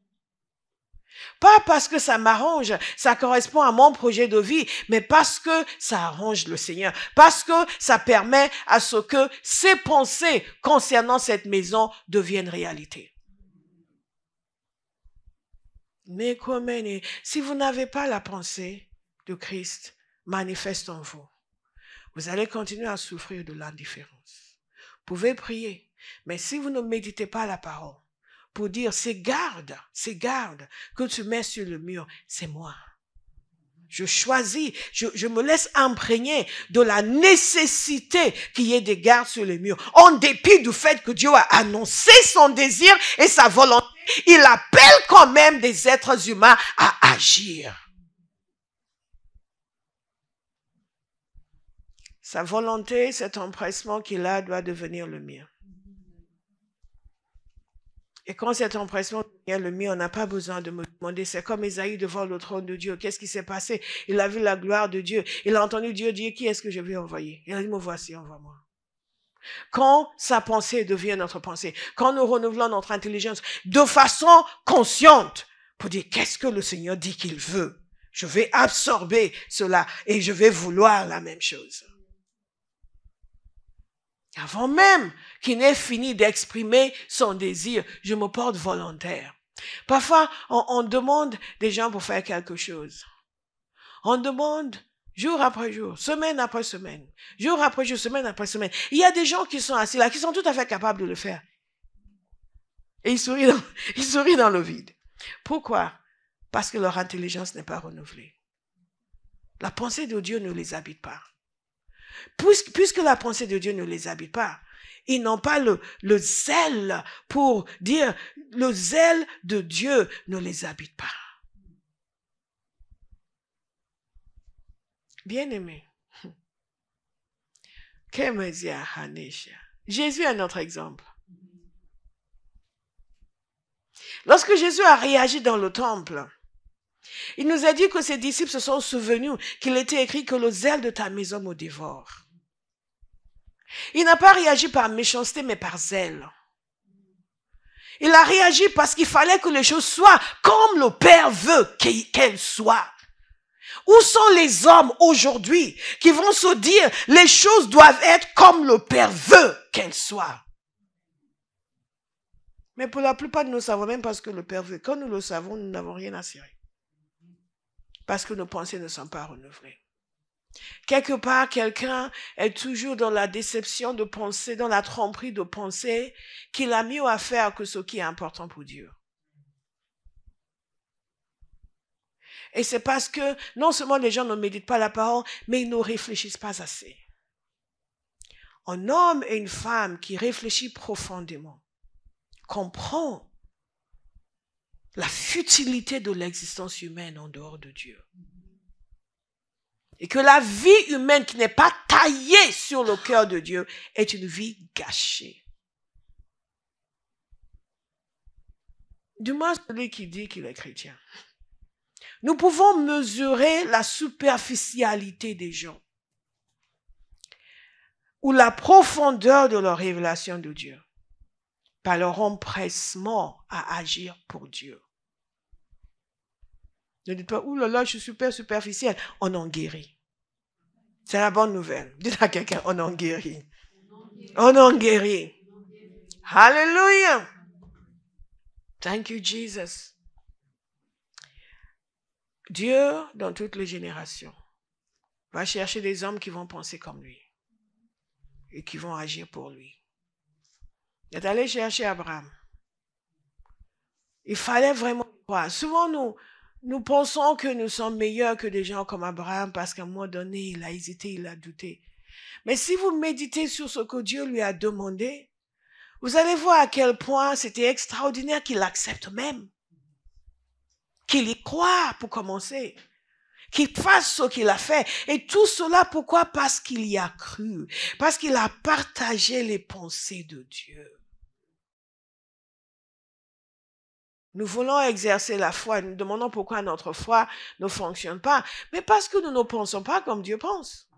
Pas parce que ça m'arrange, ça correspond à mon projet de vie, mais parce que ça arrange le Seigneur. Parce que ça permet à ce que ses pensées concernant cette maison deviennent réalité. Mais si vous n'avez pas la pensée de Christ, manifeste en vous. Vous allez continuer à souffrir de l'indifférence. Vous pouvez prier, mais si vous ne méditez pas la parole, pour dire, ces gardes que tu mets sur le mur, c'est moi. Je choisis, je me laisse imprégner de la nécessité qu'il y ait des gardes sur le mur. En dépit du fait que Dieu a annoncé son désir et sa volonté, il appelle quand même des êtres humains à agir. Sa volonté, cet empressement qu'il a doit devenir le mien. Et quand cet empressement devient le mien, on n'a pas besoin de me demander. C'est comme Ésaïe devant le trône de Dieu. Qu'est-ce qui s'est passé? Il a vu la gloire de Dieu. Il a entendu Dieu dire, qui est-ce que je vais envoyer? Il a dit, me voici, envoie-moi. Quand sa pensée devient notre pensée, quand nous renouvelons notre intelligence de façon consciente pour dire, qu'est-ce que le Seigneur dit qu'il veut? Je vais absorber cela et je vais vouloir la même chose. Avant même qu'il n'ait fini d'exprimer son désir, je me porte volontaire. Parfois, on demande des gens pour faire quelque chose. On demande jour après jour, semaine après semaine, jour après jour, semaine après semaine. Il y a des gens qui sont assis là, qui sont tout à fait capables de le faire. Et ils sourient dans le vide. Pourquoi? Parce que leur intelligence n'est pas renouvelée. La pensée de Dieu ne les habite pas. Puisque la pensée de Dieu ne les habite pas, ils n'ont pas le zèle pour dire, le zèle de Dieu ne les habite pas. Bien-aimé, Jésus est notre exemple. Lorsque Jésus a réagi dans le temple, il nous a dit que ses disciples se sont souvenus qu'il était écrit que le zèle de ta maison me dévore. Il n'a pas réagi par méchanceté, mais par zèle. Il a réagi parce qu'il fallait que les choses soient comme le Père veut qu'elles soient. Où sont les hommes aujourd'hui qui vont se dire les choses doivent être comme le Père veut qu'elles soient? Mais pour la plupart, nous ne savons même pas ce que le Père veut. Quand nous le savons, nous n'avons rien à cirer. Parce que nos pensées ne sont pas renouvelées. Quelque part, quelqu'un est toujours dans la déception de penser, dans la tromperie de penser qu'il a mieux à faire que ce qui est important pour Dieu. Et c'est parce que non seulement les gens ne méditent pas la parole, mais ils ne réfléchissent pas assez. Un homme et une femme qui réfléchit profondément comprend la futilité de l'existence humaine en dehors de Dieu. Et que la vie humaine qui n'est pas taillée sur le cœur de Dieu est une vie gâchée. Du moins celui qui dit qu'il est chrétien. Nous pouvons mesurer la superficialité des gens ou la profondeur de leur révélation de Dieu par leur empressement à agir pour Dieu. Ne dites pas, ouh là là, je suis super superficiel. On en guérit. C'est la bonne nouvelle. Dites à quelqu'un, on en guérit. On en guérit. Hallelujah. Thank you, Jesus. Dieu, dans toutes les générations, va chercher des hommes qui vont penser comme lui et qui vont agir pour lui. Il est allé chercher Abraham. Il fallait vraiment croire. Souvent, nous pensons que nous sommes meilleurs que des gens comme Abraham parce qu'à un moment donné, il a hésité, il a douté. Mais si vous méditez sur ce que Dieu lui a demandé, vous allez voir à quel point c'était extraordinaire qu'il accepte même. Qu'il y croit pour commencer. Qu'il fasse ce qu'il a fait. Et tout cela, pourquoi? Parce qu'il y a cru. Parce qu'il a partagé les pensées de Dieu. Nous voulons exercer la foi. Nous demandons pourquoi notre foi ne fonctionne pas. Mais parce que nous ne pensons pas comme Dieu pense.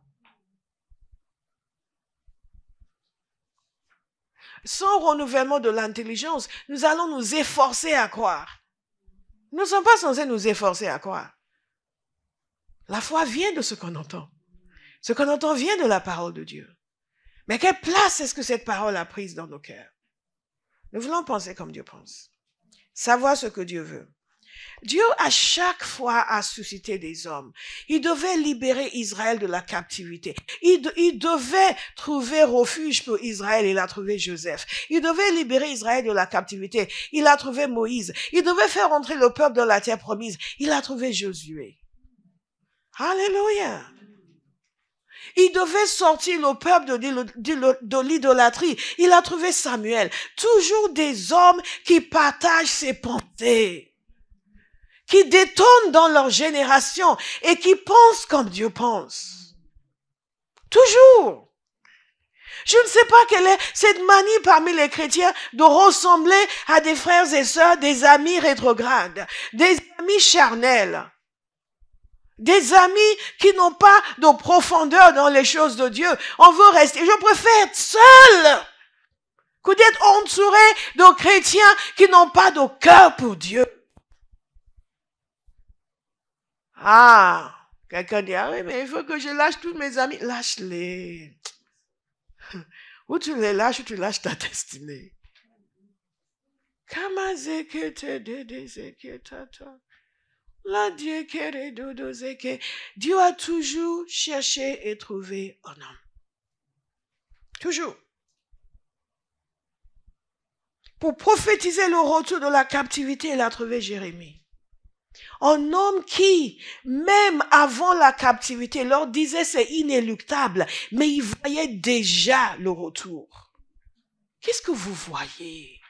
Sans renouvellement de l'intelligence, nous allons nous efforcer à croire. Nous ne sommes pas censés nous efforcer à croire. La foi vient de ce qu'on entend. Ce qu'on entend vient de la parole de Dieu. Mais quelle place est-ce que cette parole a prise dans nos cœurs? Nous voulons penser comme Dieu pense. Savoir ce que Dieu veut. Dieu, à chaque fois, a suscité des hommes. Il devait libérer Israël de la captivité. Il devait trouver refuge pour Israël. Il a trouvé Joseph. Il devait libérer Israël de la captivité. Il a trouvé Moïse. Il devait faire entrer le peuple dans la terre promise. Il a trouvé Josué. Alléluia. Il devait sortir le peuple de l'idolâtrie. Il a trouvé Samuel. Toujours des hommes qui partagent ses pensées, qui détonnent dans leur génération et qui pensent comme Dieu pense. Toujours. Je ne sais pas quelle est cette manie parmi les chrétiens de ressembler à des frères et sœurs, des amis rétrogrades, des amis charnels. Des amis qui n'ont pas de profondeur dans les choses de Dieu. On veut rester. Je préfère être seul que d'être entouré de chrétiens qui n'ont pas de cœur pour Dieu. Ah, quelqu'un dit, ah oui, mais il faut que je lâche tous mes amis. Lâche-les. Ou tu les lâches ou tu lâches ta destinée. Dieu a toujours cherché et trouvé un homme. Toujours. Pour prophétiser le retour de la captivité, il a trouvé Jérémie. Un homme qui, même avant la captivité, leur disait c'est inéluctable, mais il voyait déjà le retour. Qu'est-ce que vous voyez?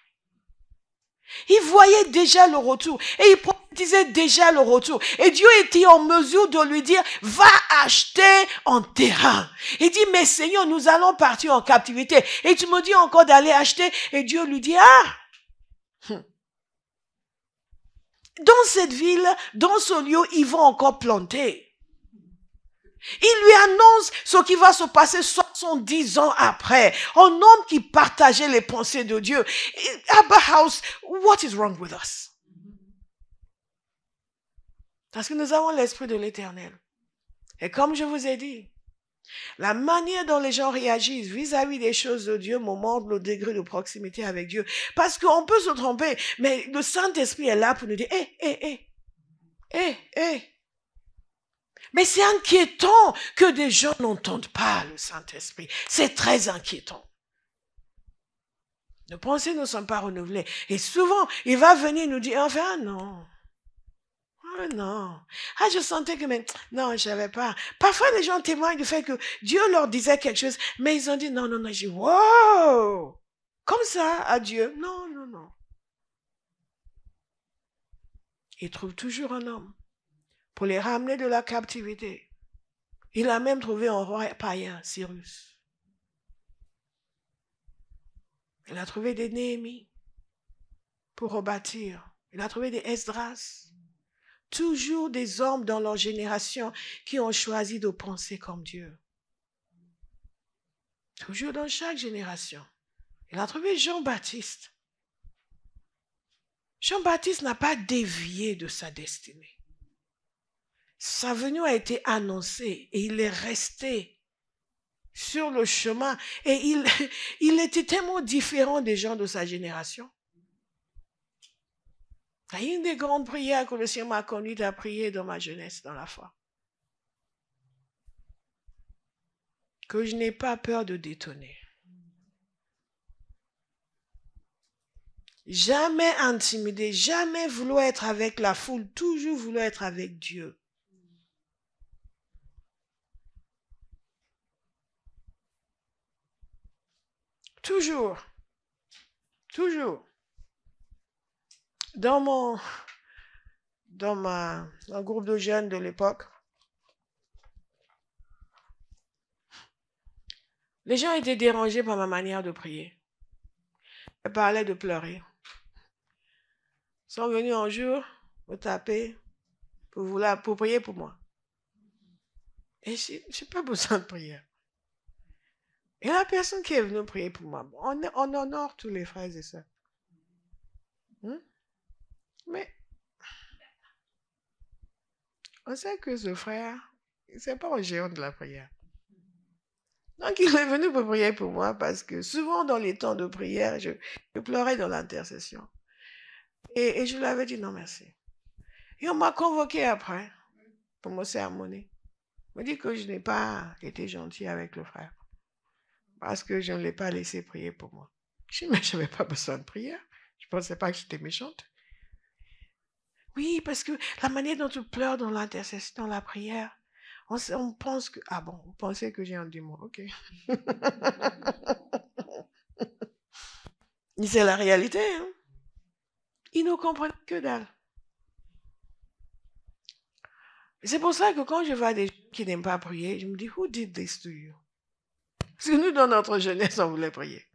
Il voyait déjà le retour et il prophétisait déjà le retour. Et Dieu était en mesure de lui dire, va acheter un terrain. Il dit, mais Seigneur, nous allons partir en captivité. Et tu me dis encore d'aller acheter. Et Dieu lui dit, dans cette ville, dans ce lieu, ils vont encore planter. Il lui annonce ce qui va se passer 70 ans après. Un homme qui partageait les pensées de Dieu. Abba House, what is wrong with us? Parce que nous avons l'esprit de l'Éternel. Et comme je vous ai dit, la manière dont les gens réagissent vis-à-vis des choses de Dieu me montre le degré de proximité avec Dieu. Parce qu'on peut se tromper, mais le Saint-Esprit est là pour nous dire, Mais c'est inquiétant que des gens n'entendent pas le Saint-Esprit. C'est très inquiétant. Nos pensées ne sont pas renouvelées. Et souvent, il va venir nous dire, enfin, non. Oh non. Ah, je sentais que, mais non, je savais pas. Parfois, les gens témoignent du fait que Dieu leur disait quelque chose, mais ils ont dit, non. J'ai dit, wow. Comme ça, à Dieu. Non. Il trouve toujours un homme pour les ramener de la captivité. Il a même trouvé un roi païen, Cyrus. Il a trouvé des Néhémies pour rebâtir. Il a trouvé des Esdras. Toujours des hommes dans leur génération qui ont choisi de penser comme Dieu. Toujours dans chaque génération. Il a trouvé Jean-Baptiste. Jean-Baptiste n'a pas dévié de sa destinée. Sa venue a été annoncée et il est resté sur le chemin. Et il était tellement différent des gens de sa génération. Il y a une des grandes prières que le Seigneur m'a conduite à prier dans ma jeunesse, dans la foi. Que je n'ai pas peur de détonner. Jamais intimidé, jamais vouloir être avec la foule, toujours vouloir être avec Dieu. Toujours. Toujours. Dans un groupe de jeunes de l'époque, les gens étaient dérangés par ma manière de prier. Ils parlaient de pleurer. Ils sont venus un jour me taper pour prier pour moi. Et je n'ai pas besoin de prière. Et la personne qui est venue prier pour moi, on honore tous les frères et sœurs. Mais on sait que ce frère, ce n'est pas un géant de la prière. Donc il est venu pour prier pour moi parce que souvent dans les temps de prière, je pleurais dans l'intercession. Et je lui avais dit non merci. Et on m'a convoqué après pour me sermonner. On m'a dit que je n'ai pas été gentil avec le frère parce que je ne l'ai pas laissé prier pour moi. Je dis mais je n'avais pas besoin de prière. Je ne pensais pas que j'étais méchante. Oui, parce que la manière dont tu pleures dans l'intercession, dans la prière, on pense que... Ah bon, vous pensez que j'ai un démon, ok. C'est la réalité. Hein? Ils ne comprennent que dalle. C'est pour ça que quand je vois des gens qui n'aiment pas prier, je me dis, who did this to you? Parce que nous, dans notre jeunesse, on voulait prier.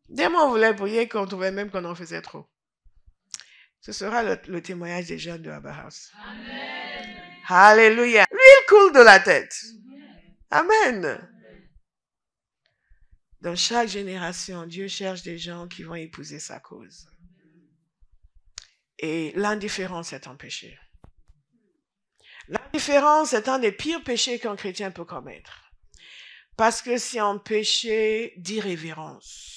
Dès on voulait prier qu'on trouvait même qu'on en faisait trop. Ce sera le témoignage des jeunes de Abba House. Amen. Alléluia. L'huile coule de la tête. Amen. Dans chaque génération, Dieu cherche des gens qui vont épouser sa cause. Et l'indifférence est un péché. L'indifférence est un des pires péchés qu'un chrétien peut commettre. Parce que c'est un péché d'irrévérence.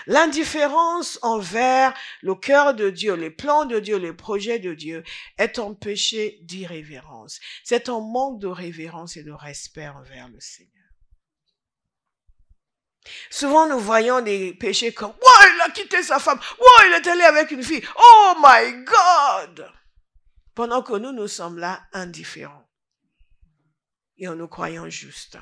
L'indifférence envers le cœur de Dieu, les plans de Dieu, les projets de Dieu est un péché d'irrévérence. C'est un manque de révérence et de respect envers le Seigneur. Souvent, nous voyons des péchés comme « Oh, il a quitté sa femme! Oh, il est allé avec une fille! Oh my God! » Pendant que nous sommes là indifférents. Et en nous croyant justes.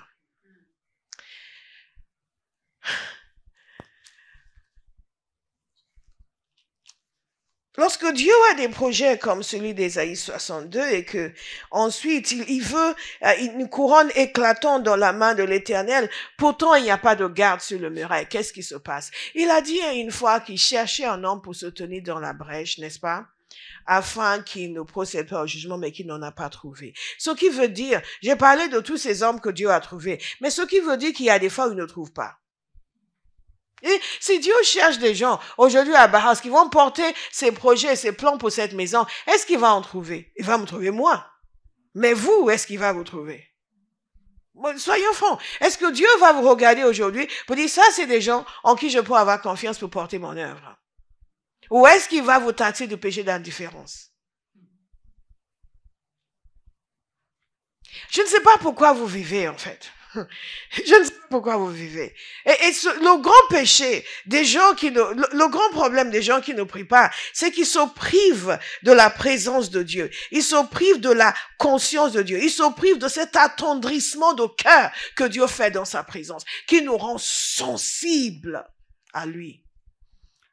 Lorsque Dieu a des projets comme celui d'Ésaïe 62 et que ensuite il veut une couronne éclatante dans la main de l'Éternel, pourtant il n'y a pas de garde sur le muraille. Qu'est-ce qui se passe? Il a dit une fois qu'il cherchait un homme pour se tenir dans la brèche, n'est-ce pas? Afin qu'il ne procède pas au jugement, mais qu'il n'en a pas trouvé. Ce qui veut dire, j'ai parlé de tous ces hommes que Dieu a trouvés, mais ce qui veut dire qu'il y a des fois où il ne trouve pas. Et si Dieu cherche des gens aujourd'hui à Abba House qui vont porter ses projets, ses plans pour cette maison, est-ce qu'il va en trouver? Il va me trouver moi. Mais vous, est-ce qu'il va vous trouver? Soyons francs. Est-ce que Dieu va vous regarder aujourd'hui pour dire ça, c'est des gens en qui je peux avoir confiance pour porter mon œuvre? Ou est-ce qu'il va vous taxer de péché d'indifférence? Je ne sais pas pourquoi vous vivez en fait. Je ne sais pas pourquoi vous vivez. Et le grand péché des gens le grand problème des gens qui ne prient pas, c'est qu'ils se privent de la présence de Dieu. Ils se privent de la conscience de Dieu. Ils se privent de cet attendrissement de cœur que Dieu fait dans sa présence, qui nous rend sensibles à lui.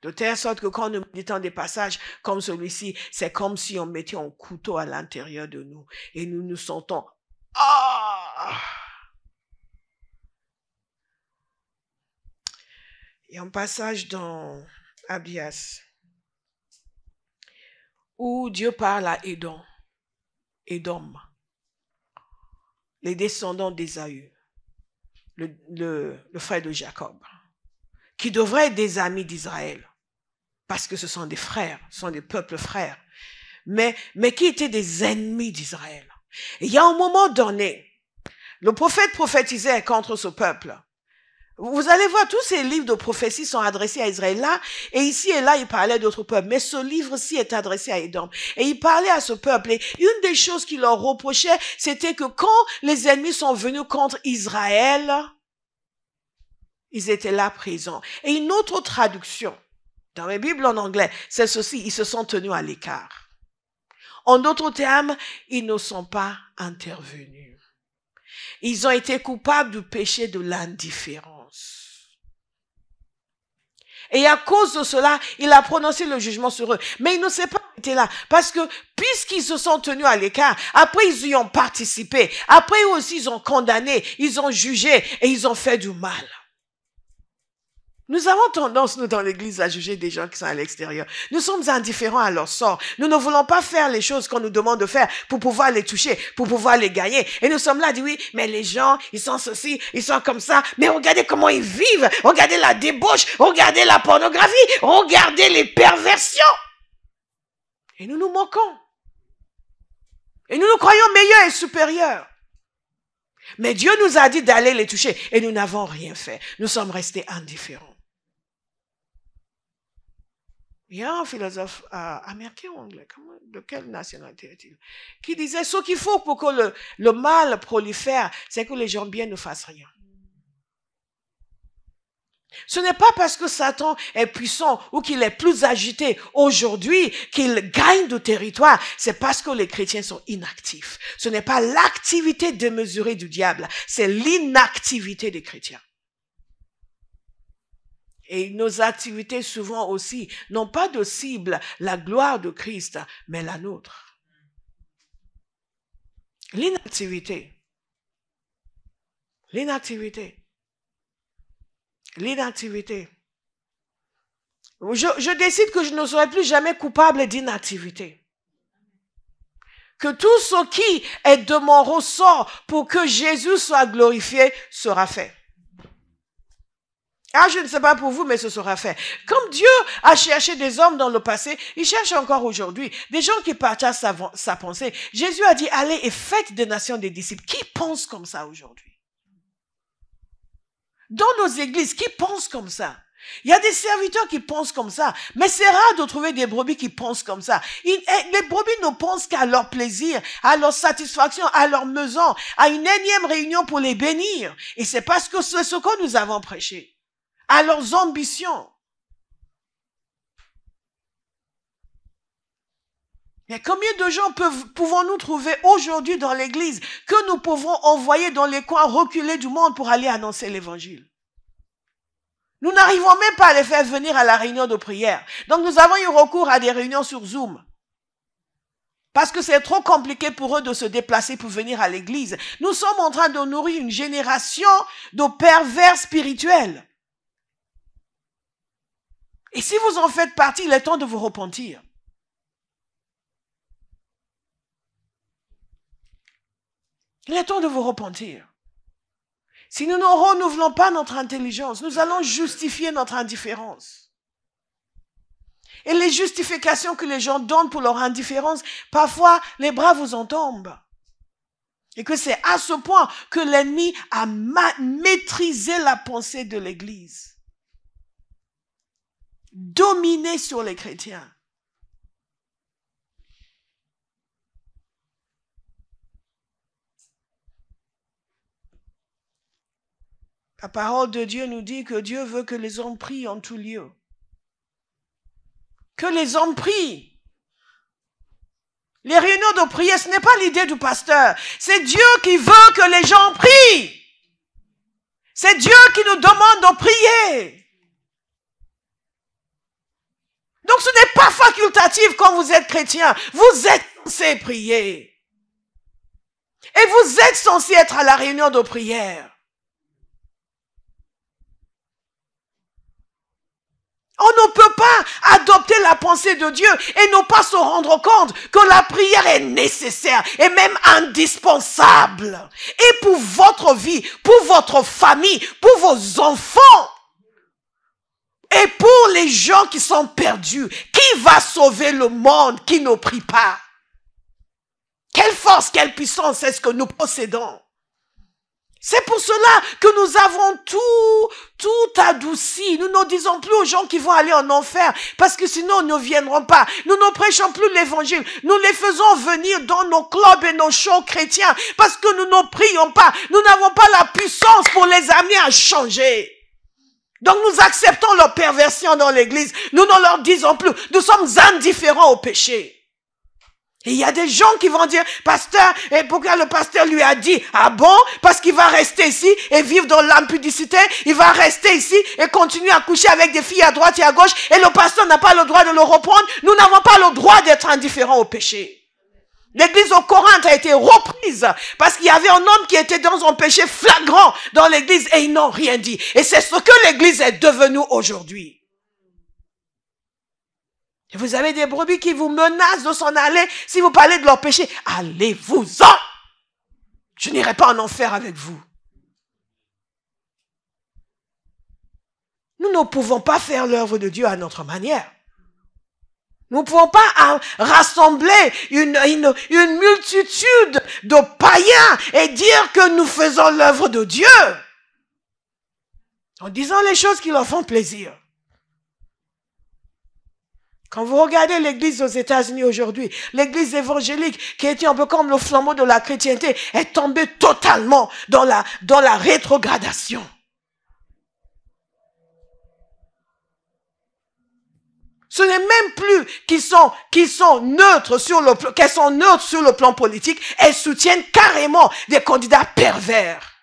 De telle sorte que quand nous méditons des passages comme celui-ci, c'est comme si on mettait un couteau à l'intérieur de nous et nous nous sentons « Ah !» Il y a un passage dans Abdias où Dieu parle à Édom, les descendants d'Ésaü, le frère de Jacob, qui devraient être des amis d'Israël, parce que ce sont des frères, ce sont des peuples frères, mais qui étaient des ennemis d'Israël. Et il y a un moment donné, le prophète prophétisait contre ce peuple. Vous allez voir, tous ces livres de prophétie sont adressés à Israël là, et ici et là, il parlait d'autres peuples. Mais ce livre-ci est adressé à Édom. Et il parlait à ce peuple. Et une des choses qu'il leur reprochait, c'était que quand les ennemis sont venus contre Israël, ils étaient là présents. Et une autre traduction, dans les Bibles en anglais, c'est ceci, ils se sont tenus à l'écart. En d'autres termes, ils ne sont pas intervenus. Ils ont été coupables du péché de l'indifférence. Et à cause de cela, il a prononcé le jugement sur eux. Mais il ne s'est pas arrêté là. Parce que puisqu'ils se sont tenus à l'écart, après ils y ont participé. Après eux aussi, ils ont condamné, ils ont jugé et ils ont fait du mal. Nous avons tendance, nous, dans l'église, à juger des gens qui sont à l'extérieur. Nous sommes indifférents à leur sort. Nous ne voulons pas faire les choses qu'on nous demande de faire pour pouvoir les toucher, pour pouvoir les gagner. Et nous sommes là à dire, oui, mais les gens, ils sont ceci, ils sont comme ça. Mais regardez comment ils vivent. Regardez la débauche. Regardez la pornographie. Regardez les perversions. Et nous nous moquons. Et nous nous croyons meilleurs et supérieurs. Mais Dieu nous a dit d'aller les toucher. Et nous n'avons rien fait. Nous sommes restés indifférents. Il y a un philosophe américain ou anglais, de quelle nationalité est-il, qui disait, ce qu'il faut pour que le mal prolifère, c'est que les gens bien ne fassent rien. Ce n'est pas parce que Satan est puissant ou qu'il est plus agité aujourd'hui qu'il gagne du territoire, c'est parce que les chrétiens sont inactifs. Ce n'est pas l'activité démesurée du diable, c'est l'inactivité des chrétiens. Et nos activités souvent aussi n'ont pas de cible la gloire de Christ, mais la nôtre. L'inactivité. L'inactivité. L'inactivité. Je décide que je ne serai plus jamais coupable d'inactivité. Que tout ce qui est de mon ressort pour que Jésus soit glorifié sera fait. Ah, je ne sais pas pour vous, mais ce sera fait. Comme Dieu a cherché des hommes dans le passé, il cherche encore aujourd'hui des gens qui partagent sa pensée. Jésus a dit, allez et faites des nations des disciples. Qui pense comme ça aujourd'hui? Dans nos églises, qui pense comme ça? Il y a des serviteurs qui pensent comme ça, mais c'est rare de trouver des brebis qui pensent comme ça. Les brebis ne pensent qu'à leur plaisir, à leur satisfaction, à leur maison, à une énième réunion pour les bénir. Et c'est parce que c'est ce que nous avons prêché. À leurs ambitions. Mais combien de gens pouvons-nous trouver aujourd'hui dans l'église que nous pouvons envoyer dans les coins reculés du monde pour aller annoncer l'évangile? Nous n'arrivons même pas à les faire venir à la réunion de prière. Donc nous avons eu recours à des réunions sur Zoom. Parce que c'est trop compliqué pour eux de se déplacer pour venir à l'église. Nous sommes en train de nourrir une génération de pervers spirituels. Et si vous en faites partie, il est temps de vous repentir. Il est temps de vous repentir. Si nous ne renouvelons pas notre intelligence, nous allons justifier notre indifférence. Et les justifications que les gens donnent pour leur indifférence, parfois les bras vous en tombent. Et que c'est à ce point que l'ennemi a maîtrisé la pensée de l'Église. Dominé sur les chrétiens. La parole de Dieu nous dit que Dieu veut que les hommes prient en tout lieu. Que les hommes prient. Les réunions de prière, ce n'est pas l'idée du pasteur. C'est Dieu qui veut que les gens prient. C'est Dieu qui nous demande de prier. Donc ce n'est pas facultatif quand vous êtes chrétien. Vous êtes censé prier. Et vous êtes censé être à la réunion de prière. On ne peut pas adopter la pensée de Dieu et ne pas se rendre compte que la prière est nécessaire et même indispensable. Et pour votre vie, pour votre famille, pour vos enfants. Et pour les gens qui sont perdus, qui va sauver le monde qui ne prie pas? Quelle force, quelle puissance est-ce que nous possédons? C'est pour cela que nous avons tout adouci. Nous ne disons plus aux gens qui vont aller en enfer, parce que sinon ils ne viendront pas. Nous ne prêchons plus l'évangile. Nous les faisons venir dans nos clubs et nos shows chrétiens, parce que nous ne prions pas. Nous n'avons pas la puissance pour les amener à changer. Donc nous acceptons leur perversion dans l'église. Nous ne leur disons plus. Nous sommes indifférents au péché. Et il y a des gens qui vont dire, pasteur, et pourquoi le pasteur lui a dit, ah bon, parce qu'il va rester ici et vivre dans l'impudicité, il va rester ici et continuer à coucher avec des filles à droite et à gauche, et le pasteur n'a pas le droit de le reprendre. Nous n'avons pas le droit d'être indifférents au péché. L'église au Corinthe a été reprise parce qu'il y avait un homme qui était dans un péché flagrant dans l'église et ils n'ont rien dit. Et c'est ce que l'église est devenue aujourd'hui. Et vous avez des brebis qui vous menacent de s'en aller si vous parlez de leur péché. Allez-vous-en! Je n'irai pas en enfer avec vous. Nous ne pouvons pas faire l'œuvre de Dieu à notre manière. Nous ne pouvons pas rassembler une multitude de païens et dire que nous faisons l'œuvre de Dieu en disant les choses qui leur font plaisir. Quand vous regardez l'église aux États-Unis aujourd'hui, l'église évangélique qui était un peu comme le flambeau de la chrétienté est tombée totalement dans la rétrogradation. Ce n'est même plus qu'elles sont neutres sur le plan politique, elles soutiennent carrément des candidats pervers.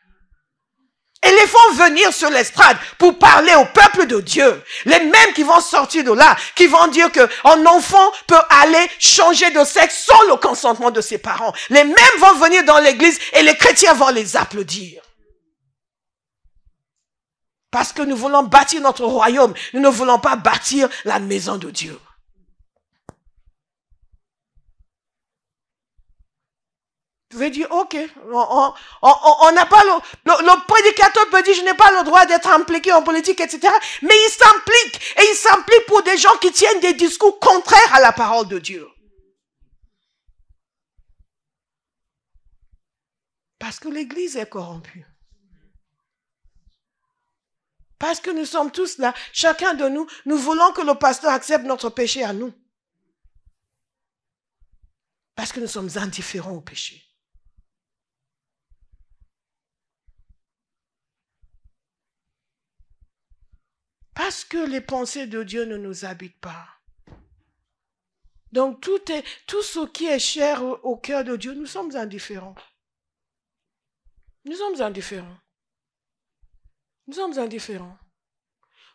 Et les font venir sur l'estrade pour parler au peuple de Dieu. Les mêmes qui vont sortir de là, qui vont dire qu'un enfant peut aller changer de sexe sans le consentement de ses parents. Les mêmes vont venir dans l'église et les chrétiens vont les applaudir. Parce que nous voulons bâtir notre royaume. Nous ne voulons pas bâtir la maison de Dieu. Vous pouvez dire, ok, on n'a pas le prédicateur peut dire, je n'ai pas le droit d'être impliqué en politique, etc. Mais il s'implique. Et il s'implique pour des gens qui tiennent des discours contraires à la parole de Dieu. Parce que l'église est corrompue. Parce que nous sommes tous là, chacun de nous, nous voulons que le pasteur accepte notre péché à nous. Parce que nous sommes indifférents au péché. Parce que les pensées de Dieu ne nous habitent pas. Donc tout ce qui est cher au cœur de Dieu, nous sommes indifférents. Nous sommes indifférents. Nous sommes indifférents.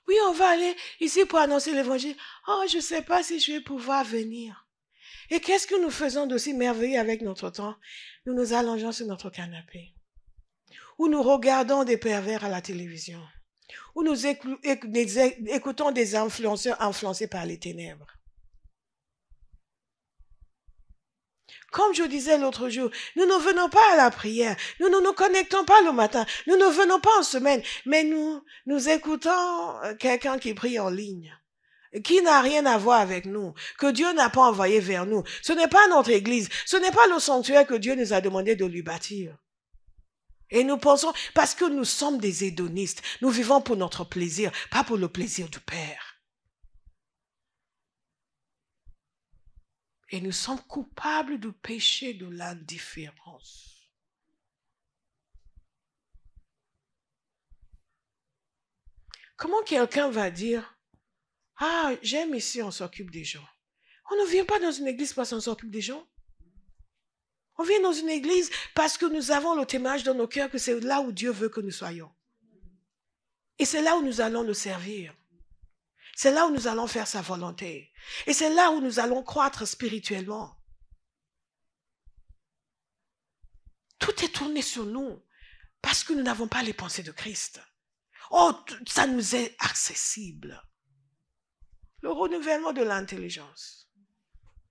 Oui, on va aller ici pour annoncer l'évangile. Oh, je ne sais pas si je vais pouvoir venir. Et qu'est-ce que nous faisons d'aussi merveilleux avec notre temps? Nous nous allongeons sur notre canapé. Ou nous regardons des pervers à la télévision. Ou nous écoutons des influenceurs influencés par les ténèbres. Comme je disais l'autre jour, nous ne venons pas à la prière, nous ne nous connectons pas le matin, nous ne venons pas en semaine, mais nous écoutons quelqu'un qui prie en ligne, qui n'a rien à voir avec nous, que Dieu n'a pas envoyé vers nous. Ce n'est pas notre église, ce n'est pas le sanctuaire que Dieu nous a demandé de lui bâtir. Et nous pensons, parce que nous sommes des hédonistes, nous vivons pour notre plaisir, pas pour le plaisir du Père. Et nous sommes coupables du péché de l'indifférence. Comment quelqu'un va dire, ah, j'aime ici, on s'occupe des gens. On ne vient pas dans une église parce qu'on s'occupe des gens. On vient dans une église parce que nous avons le témoignage dans nos cœurs que c'est là où Dieu veut que nous soyons. Et c'est là où nous allons le servir. C'est là où nous allons faire sa volonté. Et c'est là où nous allons croître spirituellement. Tout est tourné sur nous parce que nous n'avons pas les pensées de Christ. Oh, ça nous est accessible. Le renouvellement de l'intelligence.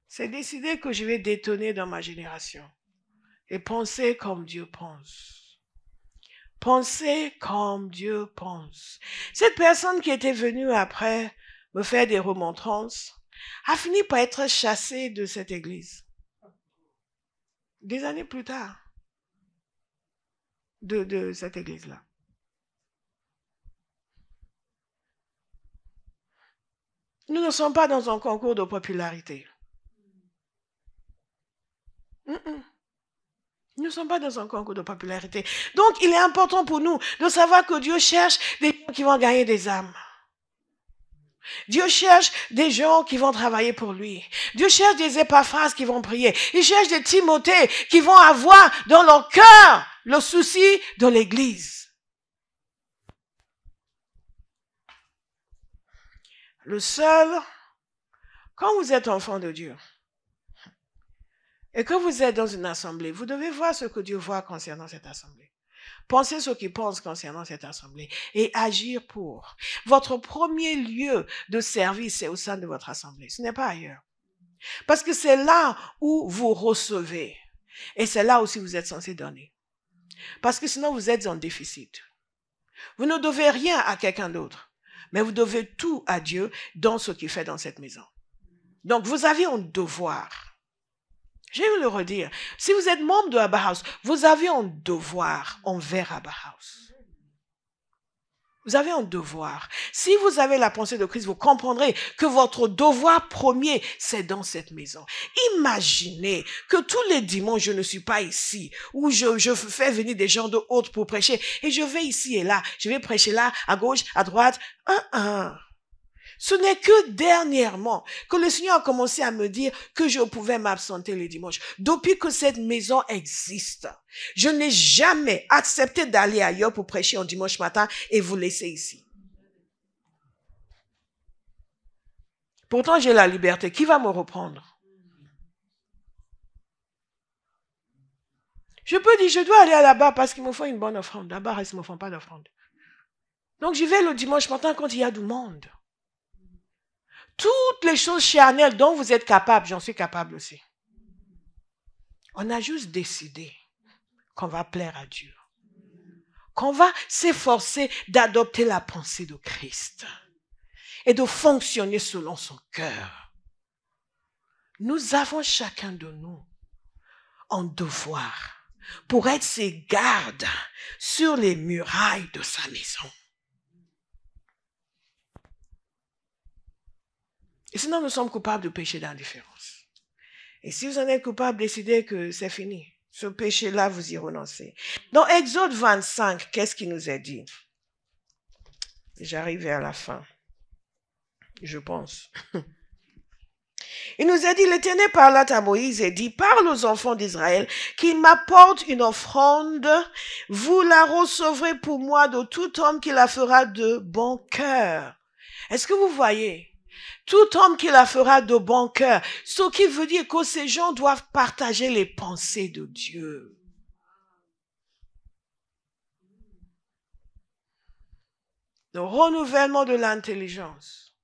C'est décider que je vais détonner dans ma génération et penser comme Dieu pense. Penser comme Dieu pense. Cette personne qui était venue après me faire des remontrances a fini par être chassée de cette église. Des années plus tard, de cette église-là. Nous ne sommes pas dans un concours de popularité. Nous ne sommes pas dans un concours de popularité. Donc, il est important pour nous de savoir que Dieu cherche des gens qui vont gagner des âmes. Dieu cherche des gens qui vont travailler pour lui. Dieu cherche des Épaphras qui vont prier. Il cherche des Timothée qui vont avoir dans leur cœur le souci de l'Église. Le seul, quand vous êtes enfant de Dieu et que vous êtes dans une assemblée, vous devez voir ce que Dieu voit concernant cette assemblée. Pensez ce qu'il pense concernant cette assemblée et agir pour. Votre premier lieu de service, c'est au sein de votre assemblée. Ce n'est pas ailleurs. Parce que c'est là où vous recevez. Et c'est là aussi où vous êtes censé donner. Parce que sinon, vous êtes en déficit. Vous ne devez rien à quelqu'un d'autre. Mais vous devez tout à Dieu dans ce qu'il fait dans cette maison. Donc, vous avez un devoir. Je vais vous le redire. Si vous êtes membre de Abba House, vous avez un devoir envers Abba House. Vous avez un devoir. Si vous avez la pensée de Christ, vous comprendrez que votre devoir premier, c'est dans cette maison. Imaginez que tous les dimanches, je ne suis pas ici, où je fais venir des gens de haute pour prêcher, et je vais ici et là. Je vais prêcher là, à gauche, à droite. Ce n'est que dernièrement que le Seigneur a commencé à me dire que je pouvais m'absenter les dimanches. Depuis que cette maison existe, je n'ai jamais accepté d'aller ailleurs pour prêcher un dimanche matin et vous laisser ici. Pourtant, j'ai la liberté. Qui va me reprendre? Je peux dire, je dois aller là-bas parce qu'il me faut une bonne offrande. Là-bas, ils ne me font pas d'offrande. Donc, j'y vais le dimanche matin quand il y a du monde. Toutes les choses charnelles dont vous êtes capable, j'en suis capable aussi. On a juste décidé qu'on va plaire à Dieu. Qu'on va s'efforcer d'adopter la pensée de Christ et de fonctionner selon son cœur. Nous avons chacun de nous un devoir pour être ses gardes sur les murailles de sa maison. Et sinon, nous sommes coupables de péché d'indifférence. Et si vous en êtes coupable, décidez que c'est fini. Ce péché-là, vous y renoncez. Dans Exode 25, qu'est-ce qu'il nous est dit? J'arrive vers la fin, je pense. Il nous a dit, l'Éternel parla à Moïse et dit, parle aux enfants d'Israël qu'ils m'apportent une offrande, vous la recevrez pour moi de tout homme qui la fera de bon cœur. Est-ce que vous voyez? Tout homme qui la fera de bon cœur, ce qui veut dire que ces gens doivent partager les pensées de Dieu. Le renouvellement de l'intelligence.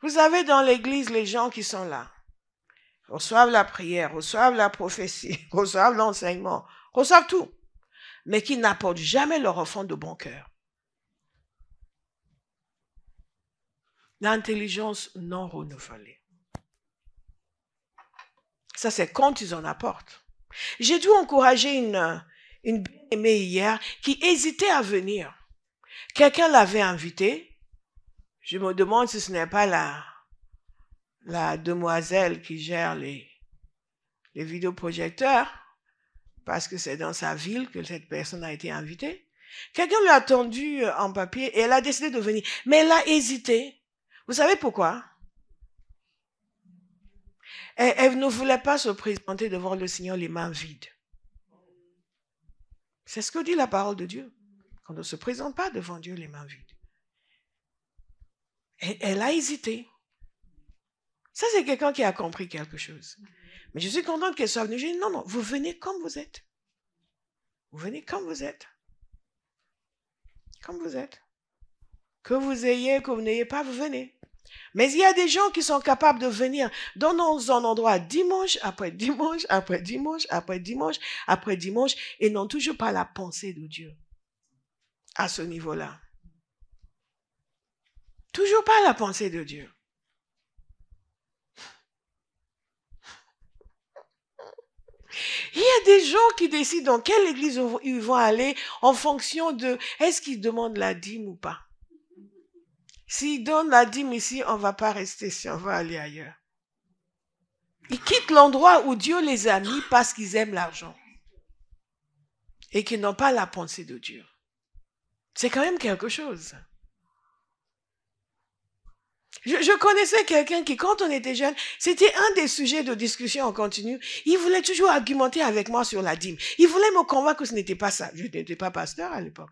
Vous avez dans l'église les gens qui sont là, reçoivent la prière, reçoivent la prophétie, reçoivent l'enseignement, reçoivent tout, mais qui n'apportent jamais leur offrande de bon cœur. L'intelligence non renouvelée. Ça, c'est quand ils en apportent. J'ai dû encourager une bien-aimée hier qui hésitait à venir. Quelqu'un l'avait invitée. Je me demande si ce n'est pas la demoiselle qui gère les vidéoprojecteurs, parce que c'est dans sa ville que cette personne a été invitée. Quelqu'un lui a tendu en papier et elle a décidé de venir. Mais elle a hésité. Vous savez pourquoi? Elle ne voulait pas se présenter devant le Seigneur les mains vides. C'est ce que dit la parole de Dieu. Qu'on ne se présente pas devant Dieu les mains vides. Elle a hésité. Ça, c'est quelqu'un qui a compris quelque chose. Mais je suis contente qu'elle soit venue. J'ai dit, non, vous venez comme vous êtes. Vous venez comme vous êtes. Comme vous êtes. Que vous ayez, que vous n'ayez pas, vous venez. Mais il y a des gens qui sont capables de venir dans un endroit dimanche, après dimanche, après dimanche, après dimanche, après dimanche, et n'ont toujours pas la pensée de Dieu. À ce niveau-là. Toujours pas la pensée de Dieu. Il y a des gens qui décident dans quelle église ils vont aller en fonction de est-ce qu'ils demandent la dîme ou pas. S'ils donnent la dîme ici, on ne va pas rester ici, on va aller ailleurs. Ils quittent l'endroit où Dieu les a mis parce qu'ils aiment l'argent et qu'ils n'ont pas la pensée de Dieu. C'est quand même quelque chose. Je connaissais quelqu'un qui, quand on était jeune, c'était un des sujets de discussion en continu. Il voulait toujours argumenter avec moi sur la dîme. Il voulait me convaincre que ce n'était pas ça. Je n'étais pas pasteur à l'époque.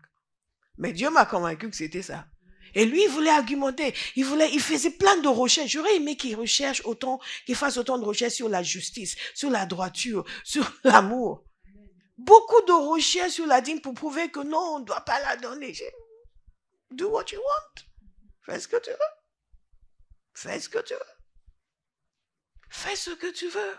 Mais Dieu m'a convaincu que c'était ça. Et lui, il voulait argumenter. Il faisait plein de recherches. J'aurais aimé qu'il fasse autant de recherches sur la justice, sur la droiture, sur l'amour. Beaucoup de recherches sur la dîme pour prouver que non, on ne doit pas la donner. Do what you want. Fais ce que tu veux. Fais ce que tu veux. Fais ce que tu veux.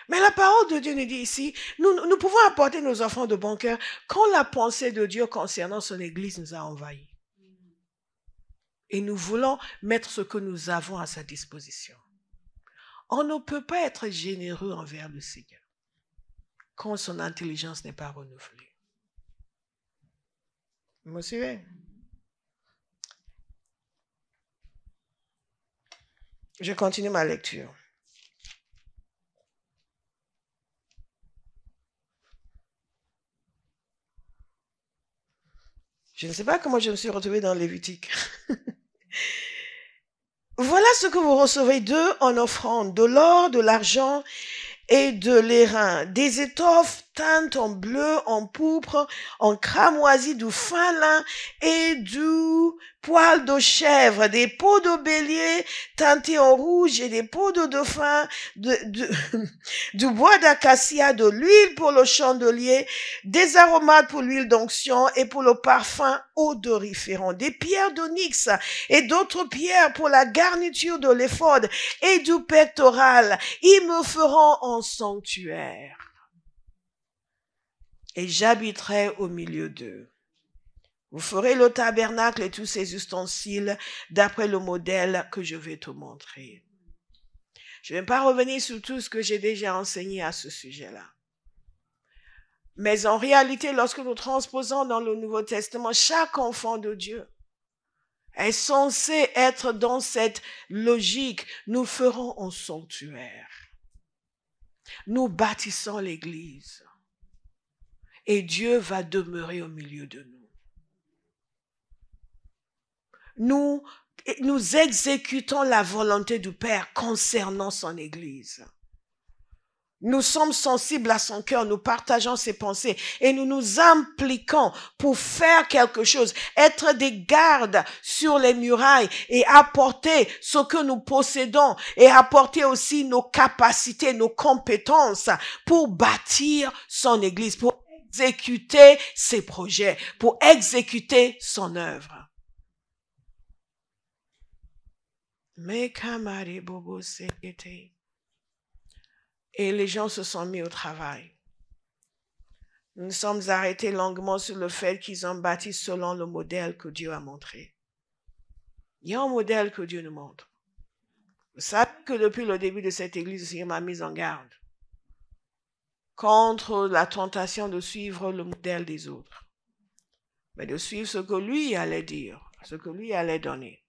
Mais la parole de Dieu nous dit ici, nous pouvons apporter nos enfants de bon cœur quand la pensée de Dieu concernant son Église nous a envahis. Et nous voulons mettre ce que nous avons à sa disposition. On ne peut pas être généreux envers le Seigneur quand son intelligence n'est pas renouvelée. Vous me suivez? Je continue ma lecture. Je ne sais pas comment je me suis retrouvée dans Lévitique. Voilà ce que vous recevez d'eux en offrande, de l'or, de l'argent et de l'airain, des étoffes teintes en bleu, en pourpre, en cramoisi, du fin lin et du poil de chèvre, des peaux de bélier teintés en rouge et des peaux de dauphin, du bois d'acacia, de l'huile pour le chandelier, des aromates pour l'huile d'onction et pour le parfum odoriférant, des pierres d'onyx et d'autres pierres pour la garniture de l'éphod et du pectoral. Ils me feront en sanctuaire. Et j'habiterai au milieu d'eux. Vous ferez le tabernacle et tous ses ustensiles d'après le modèle que je vais te montrer. Je ne vais pas revenir sur tout ce que j'ai déjà enseigné à ce sujet-là. Mais en réalité, lorsque nous transposons dans le Nouveau Testament, chaque enfant de Dieu est censé être dans cette logique. Nous ferons un sanctuaire. Nous bâtissons l'Église. Et Dieu va demeurer au milieu de nous. Nous exécutons la volonté du Père concernant son Église. Nous sommes sensibles à son cœur, nous partageons ses pensées et nous nous impliquons pour faire quelque chose, être des gardes sur les murailles et apporter ce que nous possédons et apporter aussi nos capacités, nos compétences pour bâtir son Église, pour exécuter ses projets, pour exécuter son œuvre. Mais Kamari Bobo Sekete. Et les gens se sont mis au travail. Nous nous sommes arrêtés longuement sur le fait qu'ils ont bâti selon le modèle que Dieu a montré. Il y a un modèle que Dieu nous montre. Vous savez que depuis le début de cette église, le Seigneur m'a mis en garde contre la tentation de suivre le modèle des autres, mais de suivre ce que lui allait dire, ce que lui allait donner.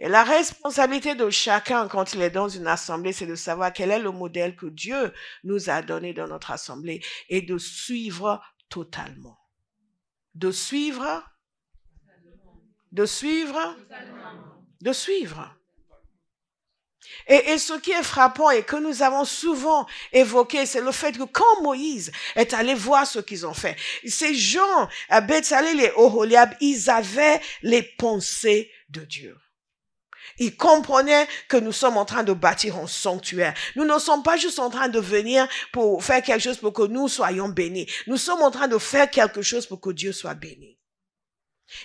Et la responsabilité de chacun quand il est dans une assemblée, c'est de savoir quel est le modèle que Dieu nous a donné dans notre assemblée et de suivre totalement. De suivre. Et ce qui est frappant et que nous avons souvent évoqué, c'est le fait que quand Moïse est allé voir ce qu'ils ont fait, ces gens, à Bethsalel et Oholiab, ils avaient les pensées de Dieu. Ils comprenaient que nous sommes en train de bâtir un sanctuaire. Nous ne sommes pas juste en train de venir pour faire quelque chose pour que nous soyons bénis. Nous sommes en train de faire quelque chose pour que Dieu soit béni.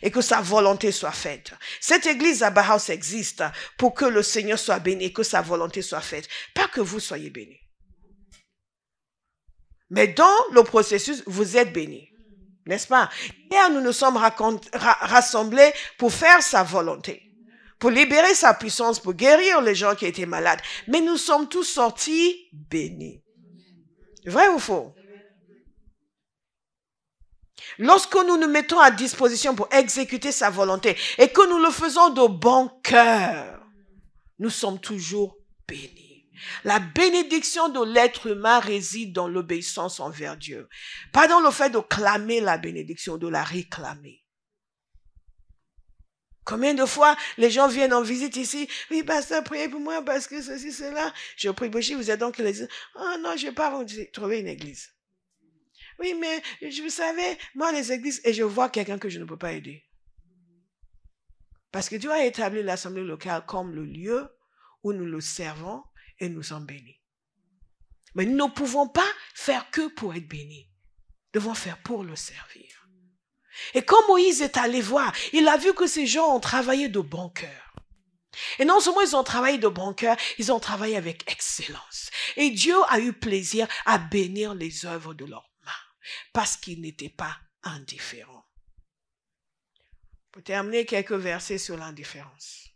Et que sa volonté soit faite. Cette église à Bauhaus existe pour que le Seigneur soit béni et que sa volonté soit faite. Pas que vous soyez bénis. Mais dans le processus, vous êtes bénis. N'est-ce pas? Hier, nous nous sommes rassemblés pour faire sa volonté. Pour libérer sa puissance, pour guérir les gens qui étaient malades. Mais nous sommes tous sortis bénis. Vrai ou faux? Lorsque nous nous mettons à disposition pour exécuter sa volonté et que nous le faisons de bon cœur, nous sommes toujours bénis. La bénédiction de l'être humain réside dans l'obéissance envers Dieu. Pas dans le fait de clamer la bénédiction, de la réclamer. Combien de fois les gens viennent en visite ici? Oui, pasteur, priez pour moi parce que ceci, cela. Je prie pour vous, vous êtes donc l'église. Oh non, je ne vais pas vous trouver une église. Oui, mais vous savez, moi, les églises, et je vois quelqu'un que je ne peux pas aider. Parce que Dieu a établi l'assemblée locale comme le lieu où nous le servons et nous sommes bénis. Mais nous ne pouvons pas faire que pour être bénis. Nous devons faire pour le servir. Et quand Moïse est allé voir, il a vu que ces gens ont travaillé de bon cœur. Et non seulement ils ont travaillé de bon cœur, ils ont travaillé avec excellence. Et Dieu a eu plaisir à bénir les œuvres de leurs mains, parce qu'ils n'étaient pas indifférents. Pour terminer, quelques versets sur l'indifférence.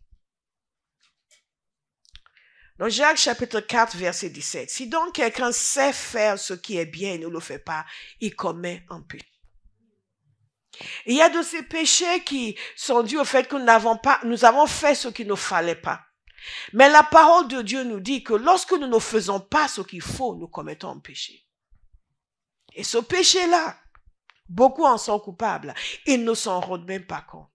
Dans Jacques chapitre 4, verset 17. Si donc quelqu'un sait faire ce qui est bien et ne le fait pas, il commet un péché. Il y a de ces péchés qui sont dus au fait que nous avons fait ce qu'il ne fallait pas. Mais la parole de Dieu nous dit que lorsque nous ne faisons pas ce qu'il faut, nous commettons un péché. Et ce péché-là, beaucoup en sont coupables. Ils ne s'en rendent même pas compte.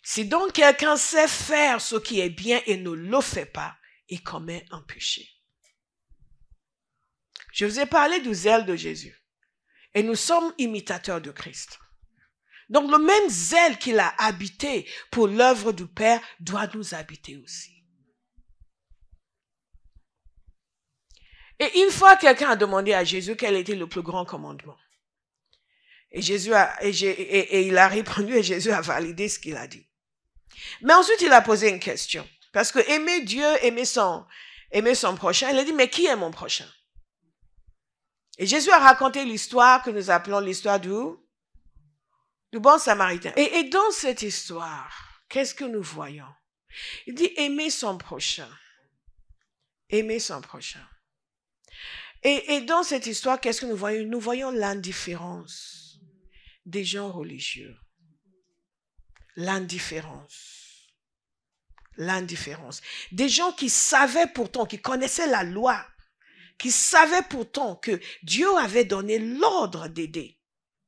Si donc quelqu'un sait faire ce qui est bien et ne le fait pas, il commet un péché. Je vous ai parlé du zèle de Jésus. Et nous sommes imitateurs de Christ. Donc le même zèle qu'il a habité pour l'œuvre du Père doit nous habiter aussi. Et une fois, quelqu'un a demandé à Jésus quel était le plus grand commandement. Et il a répondu et Jésus a validé ce qu'il a dit. Mais ensuite, il a posé une question. Parce que aimer Dieu, aimer son prochain, il a dit, mais qui est mon prochain? Et Jésus a raconté l'histoire que nous appelons l'histoire du bon samaritain. Et dans cette histoire, qu'est-ce que nous voyons? Il dit aimer son prochain. Aimer son prochain. Et dans cette histoire, qu'est-ce que nous voyons? Nous voyons l'indifférence des gens religieux. L'indifférence. L'indifférence. Des gens qui savaient pourtant, qui connaissaient la loi, qui savaient pourtant que Dieu avait donné l'ordre d'aider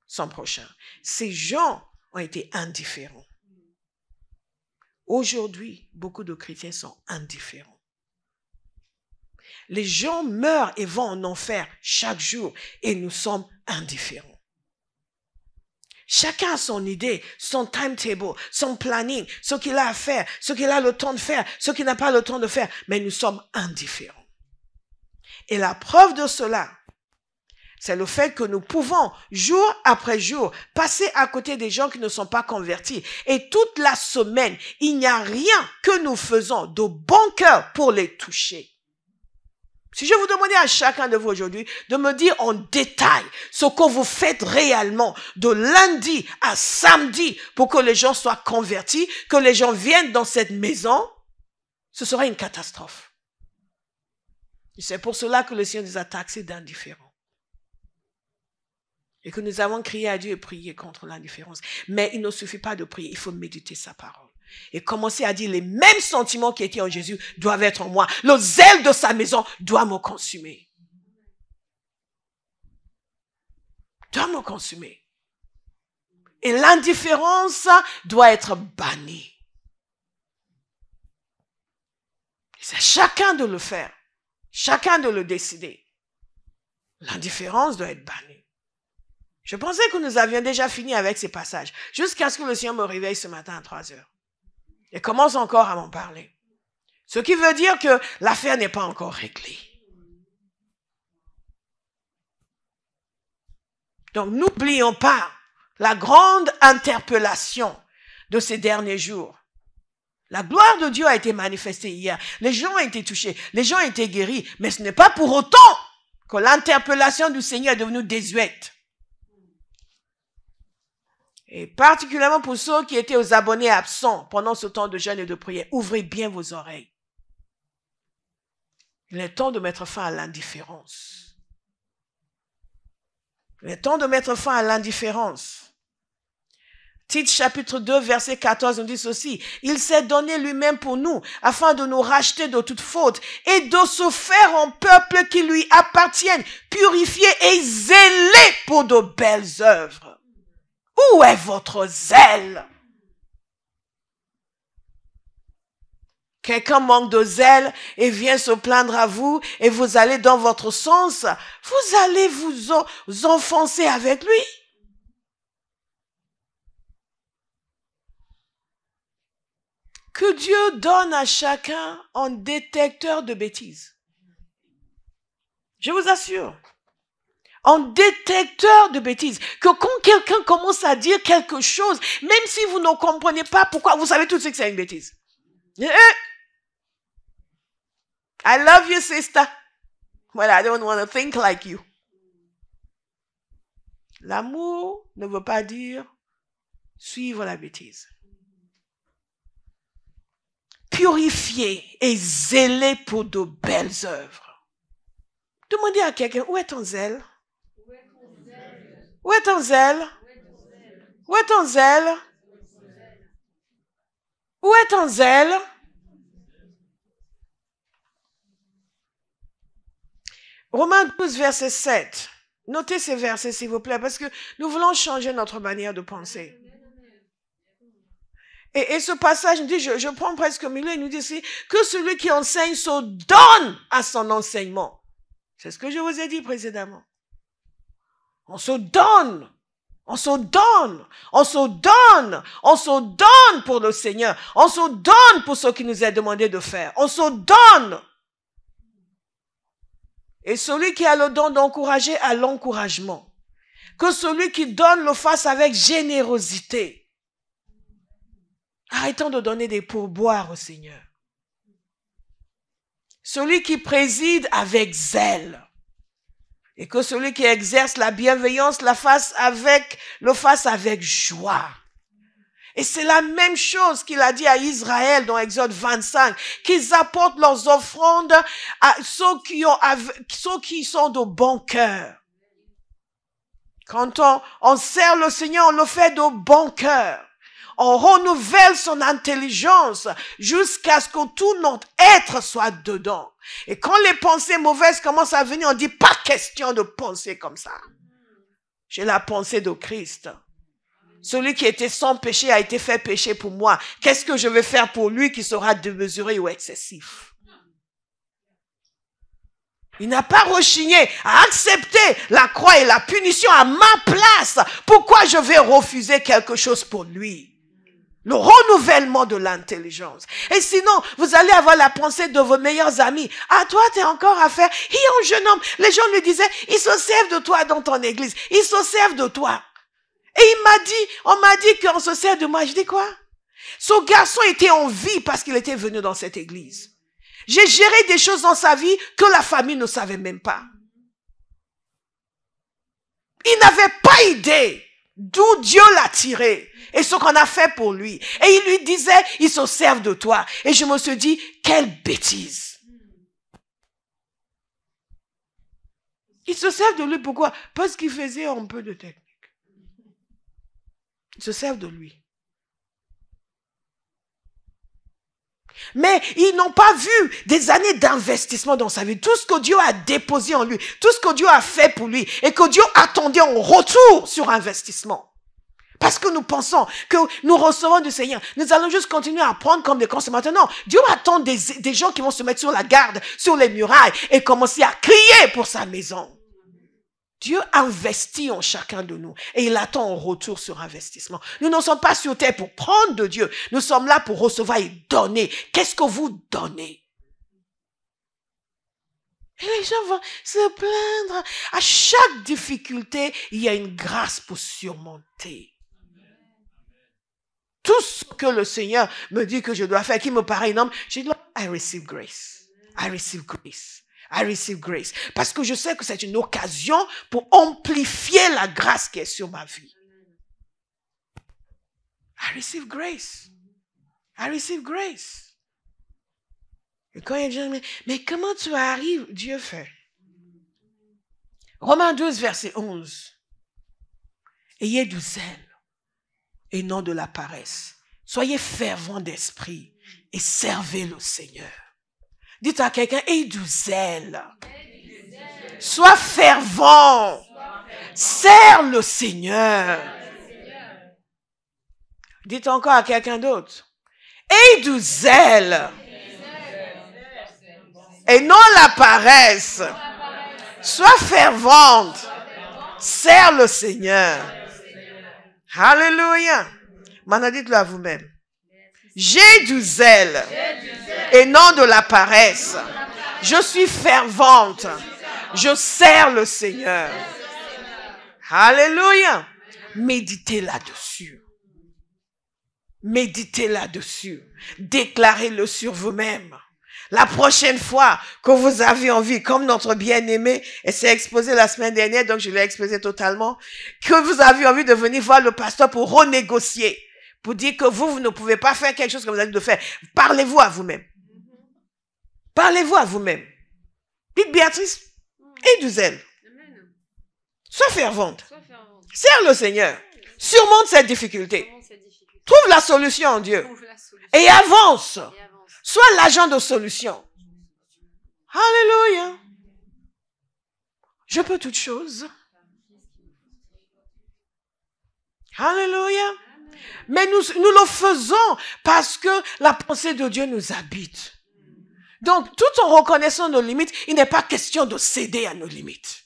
son prochain. Ces gens ont été indifférents. Aujourd'hui, beaucoup de chrétiens sont indifférents. Les gens meurent et vont en enfer chaque jour et nous sommes indifférents. Chacun a son idée, son timetable, son planning, ce qu'il a à faire, ce qu'il a le temps de faire, ce qu'il n'a pas le temps de faire, mais nous sommes indifférents. Et la preuve de cela, c'est le fait que nous pouvons, jour après jour, passer à côté des gens qui ne sont pas convertis. Et toute la semaine, il n'y a rien que nous faisons de bon cœur pour les toucher. Si je vous demandais à chacun de vous aujourd'hui de me dire en détail ce que vous faites réellement de lundi à samedi pour que les gens soient convertis, que les gens viennent dans cette maison, ce serait une catastrophe. Et c'est pour cela que le Seigneur nous a taxés d'indifférents. Et que nous avons crié à Dieu et prié contre l'indifférence. Mais il ne suffit pas de prier, il faut méditer sa parole. Et commencer à dire les mêmes sentiments qui étaient en Jésus doivent être en moi. Le zèle de sa maison doit me consumer. Doit me consumer. Et l'indifférence doit être bannie. C'est chacun de le faire. Chacun de le décider. L'indifférence doit être bannie. Je pensais que nous avions déjà fini avec ces passages, jusqu'à ce que le Seigneur me réveille ce matin à 3 heures. Et commence encore à m'en parler. Ce qui veut dire que l'affaire n'est pas encore réglée. Donc, n'oublions pas la grande interpellation de ces derniers jours. La gloire de Dieu a été manifestée hier. Les gens ont été touchés, les gens ont été guéris, mais ce n'est pas pour autant que l'interpellation du Seigneur est devenue désuète. Et particulièrement pour ceux qui étaient aux abonnés absents pendant ce temps de jeûne et de prière, ouvrez bien vos oreilles. Il est temps de mettre fin à l'indifférence. Il est temps de mettre fin à l'indifférence. Tite chapitre 2, verset 14 nous dit ceci. Il s'est donné lui-même pour nous, afin de nous racheter de toute faute et de se faire un peuple qui lui appartienne, purifié et zélé pour de belles œuvres. Où est votre zèle? Quelqu'un manque de zèle et vient se plaindre à vous et vous allez dans votre sens. Vous allez vous enfoncer avec lui. Que Dieu donne à chacun un détecteur de bêtises. Je vous assure. Un détecteur de bêtises. Que quand quelqu'un commence à dire quelque chose, même si vous ne comprenez pas pourquoi, vous savez tout de suite que c'est une bêtise. I love you, sister. Well, I don't want to think like you. L'amour ne veut pas dire suivre la bêtise. Purifié et zélé pour de belles œuvres. Demandez à quelqu'un, où est ton zèle? Où est ton zèle? Où est ton zèle? Où est ton zèle? Romains 12, verset 7. Notez ces versets, s'il vous plaît, parce que nous voulons changer notre manière de penser. Et ce passage nous dit, je prends presque au milieu, il nous dit ici, que celui qui enseigne se donne à son enseignement. C'est ce que je vous ai dit précédemment. On se donne. On se donne, on se donne, on se donne pour le Seigneur. On se donne pour ce qui nous est demandé de faire. On se donne. Et celui qui a le don d'encourager a l'encouragement. Que celui qui donne le fasse avec générosité. Arrêtons de donner des pourboires au Seigneur. Celui qui préside avec zèle. Et que celui qui exerce la bienveillance le fasse avec joie. Et c'est la même chose qu'il a dit à Israël dans Exode 25, qu'ils apportent leurs offrandes à ceux qui sont de bon cœur. Quand on sert le Seigneur, on le fait de bon cœur. On renouvelle son intelligence jusqu'à ce que tout notre être soit dedans. Et quand les pensées mauvaises commencent à venir, on dit pas question de penser comme ça. J'ai la pensée de Christ. Celui qui était sans péché a été fait péché pour moi. Qu'est-ce que je vais faire pour lui qui sera démesuré ou excessif? Il n'a pas rechigné à accepter la croix et la punition à ma place. Pourquoi je vais refuser quelque chose pour lui? Le renouvellement de l'intelligence. Et sinon, vous allez avoir la pensée de vos meilleurs amis. Ah, toi, t'es encore à faire. Et un jeune homme, les gens lui disaient, ils se servent de toi dans ton église. Ils se servent de toi. Et on m'a dit qu'on se sert de moi. Je dis quoi? Ce garçon était en vie parce qu'il était venu dans cette église. J'ai géré des choses dans sa vie que la famille ne savait même pas. Il n'avait pas idée d'où Dieu l'a tiré et ce qu'on a fait pour lui. Et il lui disait, ils se servent de toi. Et je me suis dit, quelle bêtise. Ils se servent de lui, pourquoi? Parce qu'il faisait un peu de technique. Ils se servent de lui. Mais ils n'ont pas vu des années d'investissement dans sa vie. Tout ce que Dieu a déposé en lui, tout ce que Dieu a fait pour lui et que Dieu attendait en retour sur investissement. Parce que nous pensons que nous recevons du Seigneur. Nous allons juste continuer à prendre comme des consommateurs. Non, Dieu attend des gens qui vont se mettre sur la garde, sur les murailles et commencer à crier pour sa maison. Dieu investit en chacun de nous et il attend un retour sur investissement. Nous ne sommes pas sur terre pour prendre de Dieu. Nous sommes là pour recevoir et donner. Qu'est-ce que vous donnez? Et les gens vont se plaindre. À chaque difficulté, il y a une grâce pour surmonter. Tout ce que le Seigneur me dit que je dois faire, qui me paraît énorme, je dis, I receive grace. I receive grace. I receive grace. Parce que je sais que c'est une occasion pour amplifier la grâce qui est sur ma vie. I receive grace. I receive grace. Et quand il y a des gens, mais comment tu arrives? Dieu fait. Romains 12, verset 11. Ayez du zèle et non de la paresse. Soyez fervents d'esprit et servez le Seigneur. Dites à quelqu'un, aie du zèle. Sois fervent. Sers le Seigneur. Dites encore à quelqu'un d'autre. Aie du zèle. Et non la paresse. Sois fervente. Sers le Seigneur. Alléluia. Maintenant, dites-le à vous-même. J'ai du zèle et non de la paresse. Je suis fervente. Je sers le Seigneur. Alléluia. Méditez là-dessus. Méditez là-dessus. Déclarez-le sur vous-même. La prochaine fois que vous avez envie, comme notre bien-aimé, et c'est exposé la semaine dernière, donc je l'ai exposé totalement, que vous avez envie de venir voir le pasteur pour renégocier, pour dire que vous ne pouvez pas faire quelque chose que vous avez de faire. Parlez-vous à vous-même. Parlez-vous à vous-même. Dites Béatrice, aie du zèle. Sois fervente. Sers le Seigneur. Surmonte cette difficulté. Trouve la solution en Dieu. Et avance. Sois l'agent de solution. Alléluia. Je peux toutes choses. Alléluia. Mais nous le faisons parce que la pensée de Dieu nous habite. Donc, tout en reconnaissant nos limites, il n'est pas question de céder à nos limites.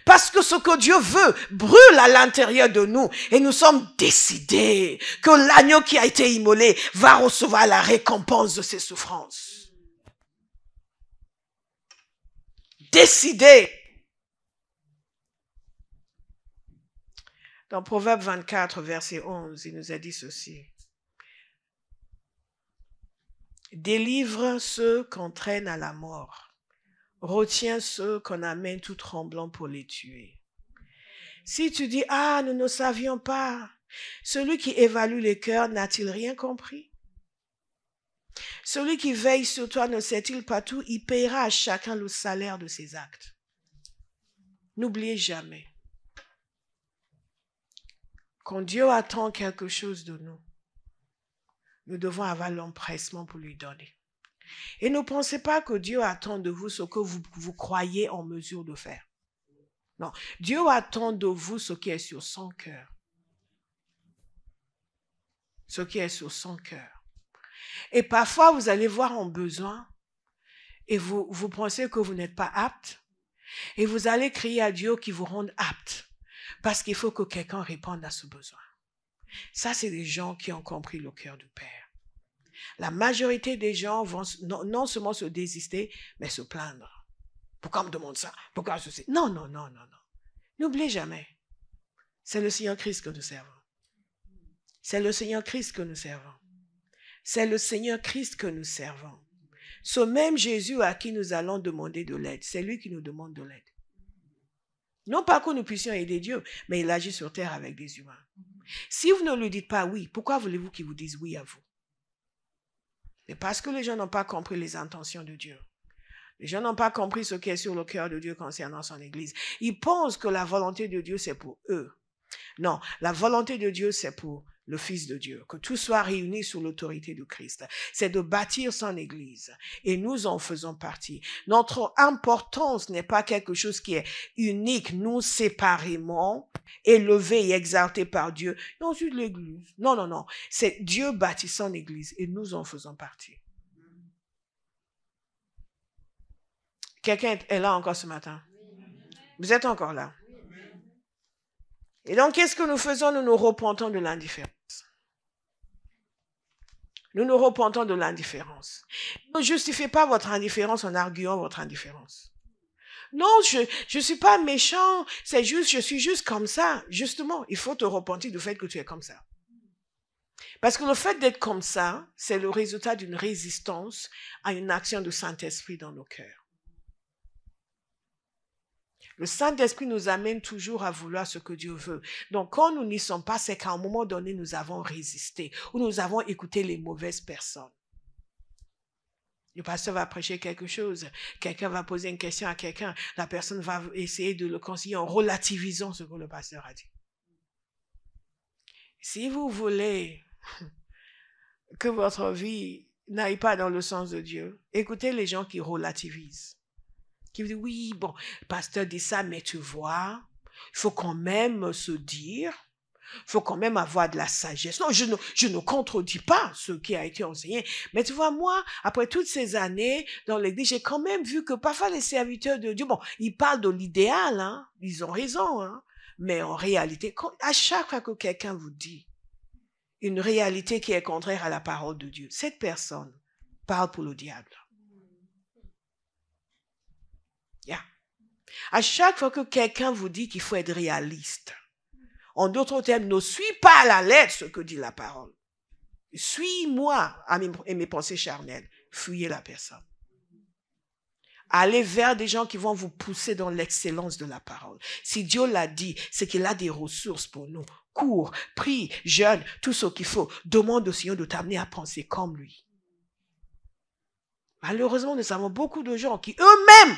Parce que ce que Dieu veut brûle à l'intérieur de nous et nous sommes décidés que l'agneau qui a été immolé va recevoir la récompense de ses souffrances. Décidés. Dans Proverbe 24, verset 11, il nous a dit ceci. Délivre ceux qu'on traîne à la mort. Retiens ceux qu'on amène tout tremblant pour les tuer. Si tu dis, ah, nous ne savions pas, celui qui évalue les cœurs n'a-t-il rien compris? Celui qui veille sur toi ne sait-il pas tout? Il paiera à chacun le salaire de ses actes. N'oubliez jamais, quand Dieu attend quelque chose de nous, nous devons avoir l'empressement pour lui donner. Et ne pensez pas que Dieu attend de vous ce que vous croyez en mesure de faire. Non, Dieu attend de vous ce qui est sur son cœur. Ce qui est sur son cœur. Et parfois, vous allez voir un besoin et vous pensez que vous n'êtes pas apte. Et vous allez crier à Dieu qui vous rende apte. Parce qu'il faut que quelqu'un réponde à ce besoin. Ça, c'est des gens qui ont compris le cœur du Père. La majorité des gens vont non seulement se désister, mais se plaindre. Pourquoi on me demande ça? Pourquoi je sais? Non, non, non, non, non. N'oubliez jamais. C'est le Seigneur Christ que nous servons. C'est le Seigneur Christ que nous servons. C'est le Seigneur Christ que nous servons. Ce même Jésus à qui nous allons demander de l'aide, c'est lui qui nous demande de l'aide. Non pas que nous puissions aider Dieu, mais il agit sur terre avec des humains. Si vous ne lui dites pas oui, pourquoi voulez-vous qu'il vous dise oui à vous? C'est parce que les gens n'ont pas compris les intentions de Dieu. Les gens n'ont pas compris ce qui est sur le cœur de Dieu concernant son Église. Ils pensent que la volonté de Dieu, c'est pour eux. Non, la volonté de Dieu, c'est pour le Fils de Dieu. Que tout soit réuni sous l'autorité de Christ. C'est de bâtir son Église. Et nous en faisons partie. Notre importance n'est pas quelque chose qui est unique, nous séparément, élevé et exalté par Dieu. Non, c'est l'Église. Non, non, non. C'est Dieu bâtit son Église et nous en faisons partie. Quelqu'un est là encore ce matin? Vous êtes encore là. Et donc, qu'est-ce que nous faisons? Nous nous repentons de l'indifférence. Nous nous repentons de l'indifférence. Ne justifiez pas votre indifférence en arguant votre indifférence. Non, je suis pas méchant, c'est juste, je suis juste comme ça. Justement, il faut te repentir du fait que tu es comme ça. Parce que le fait d'être comme ça, c'est le résultat d'une résistance à une action du Saint-Esprit dans nos cœurs. Le Saint-Esprit nous amène toujours à vouloir ce que Dieu veut. Donc, quand nous n'y sommes pas, c'est qu'à un moment donné, nous avons résisté ou nous avons écouté les mauvaises personnes. Le pasteur va prêcher quelque chose, quelqu'un va poser une question à quelqu'un, la personne va essayer de le conseiller en relativisant ce que le pasteur a dit. Si vous voulez que votre vie n'aille pas dans le sens de Dieu, écoutez les gens qui relativisent. Qui dit, oui, bon, le pasteur dit ça, mais tu vois, il faut quand même se dire, il faut quand même avoir de la sagesse. Non, je ne contredis pas ce qui a été enseigné. Mais tu vois, moi, après toutes ces années dans l'église, j'ai quand même vu que parfois les serviteurs de Dieu, bon, ils parlent de l'idéal, hein, ils ont raison, hein, mais en réalité, à chaque fois que quelqu'un vous dit une réalité qui est contraire à la parole de Dieu, cette personne parle pour le diable. Yeah. À chaque fois que quelqu'un vous dit qu'il faut être réaliste, en d'autres termes, ne suis pas à la lettre ce que dit la parole. Suis-moi à mes pensées charnelles. Fuyez la personne. Allez vers des gens qui vont vous pousser dans l'excellence de la parole. Si Dieu l'a dit, c'est qu'il a des ressources pour nous. Cours, prie, jeûne, tout ce qu'il faut. Demande au Seigneur de t'amener à penser comme lui. Malheureusement, nous avons beaucoup de gens qui eux-mêmes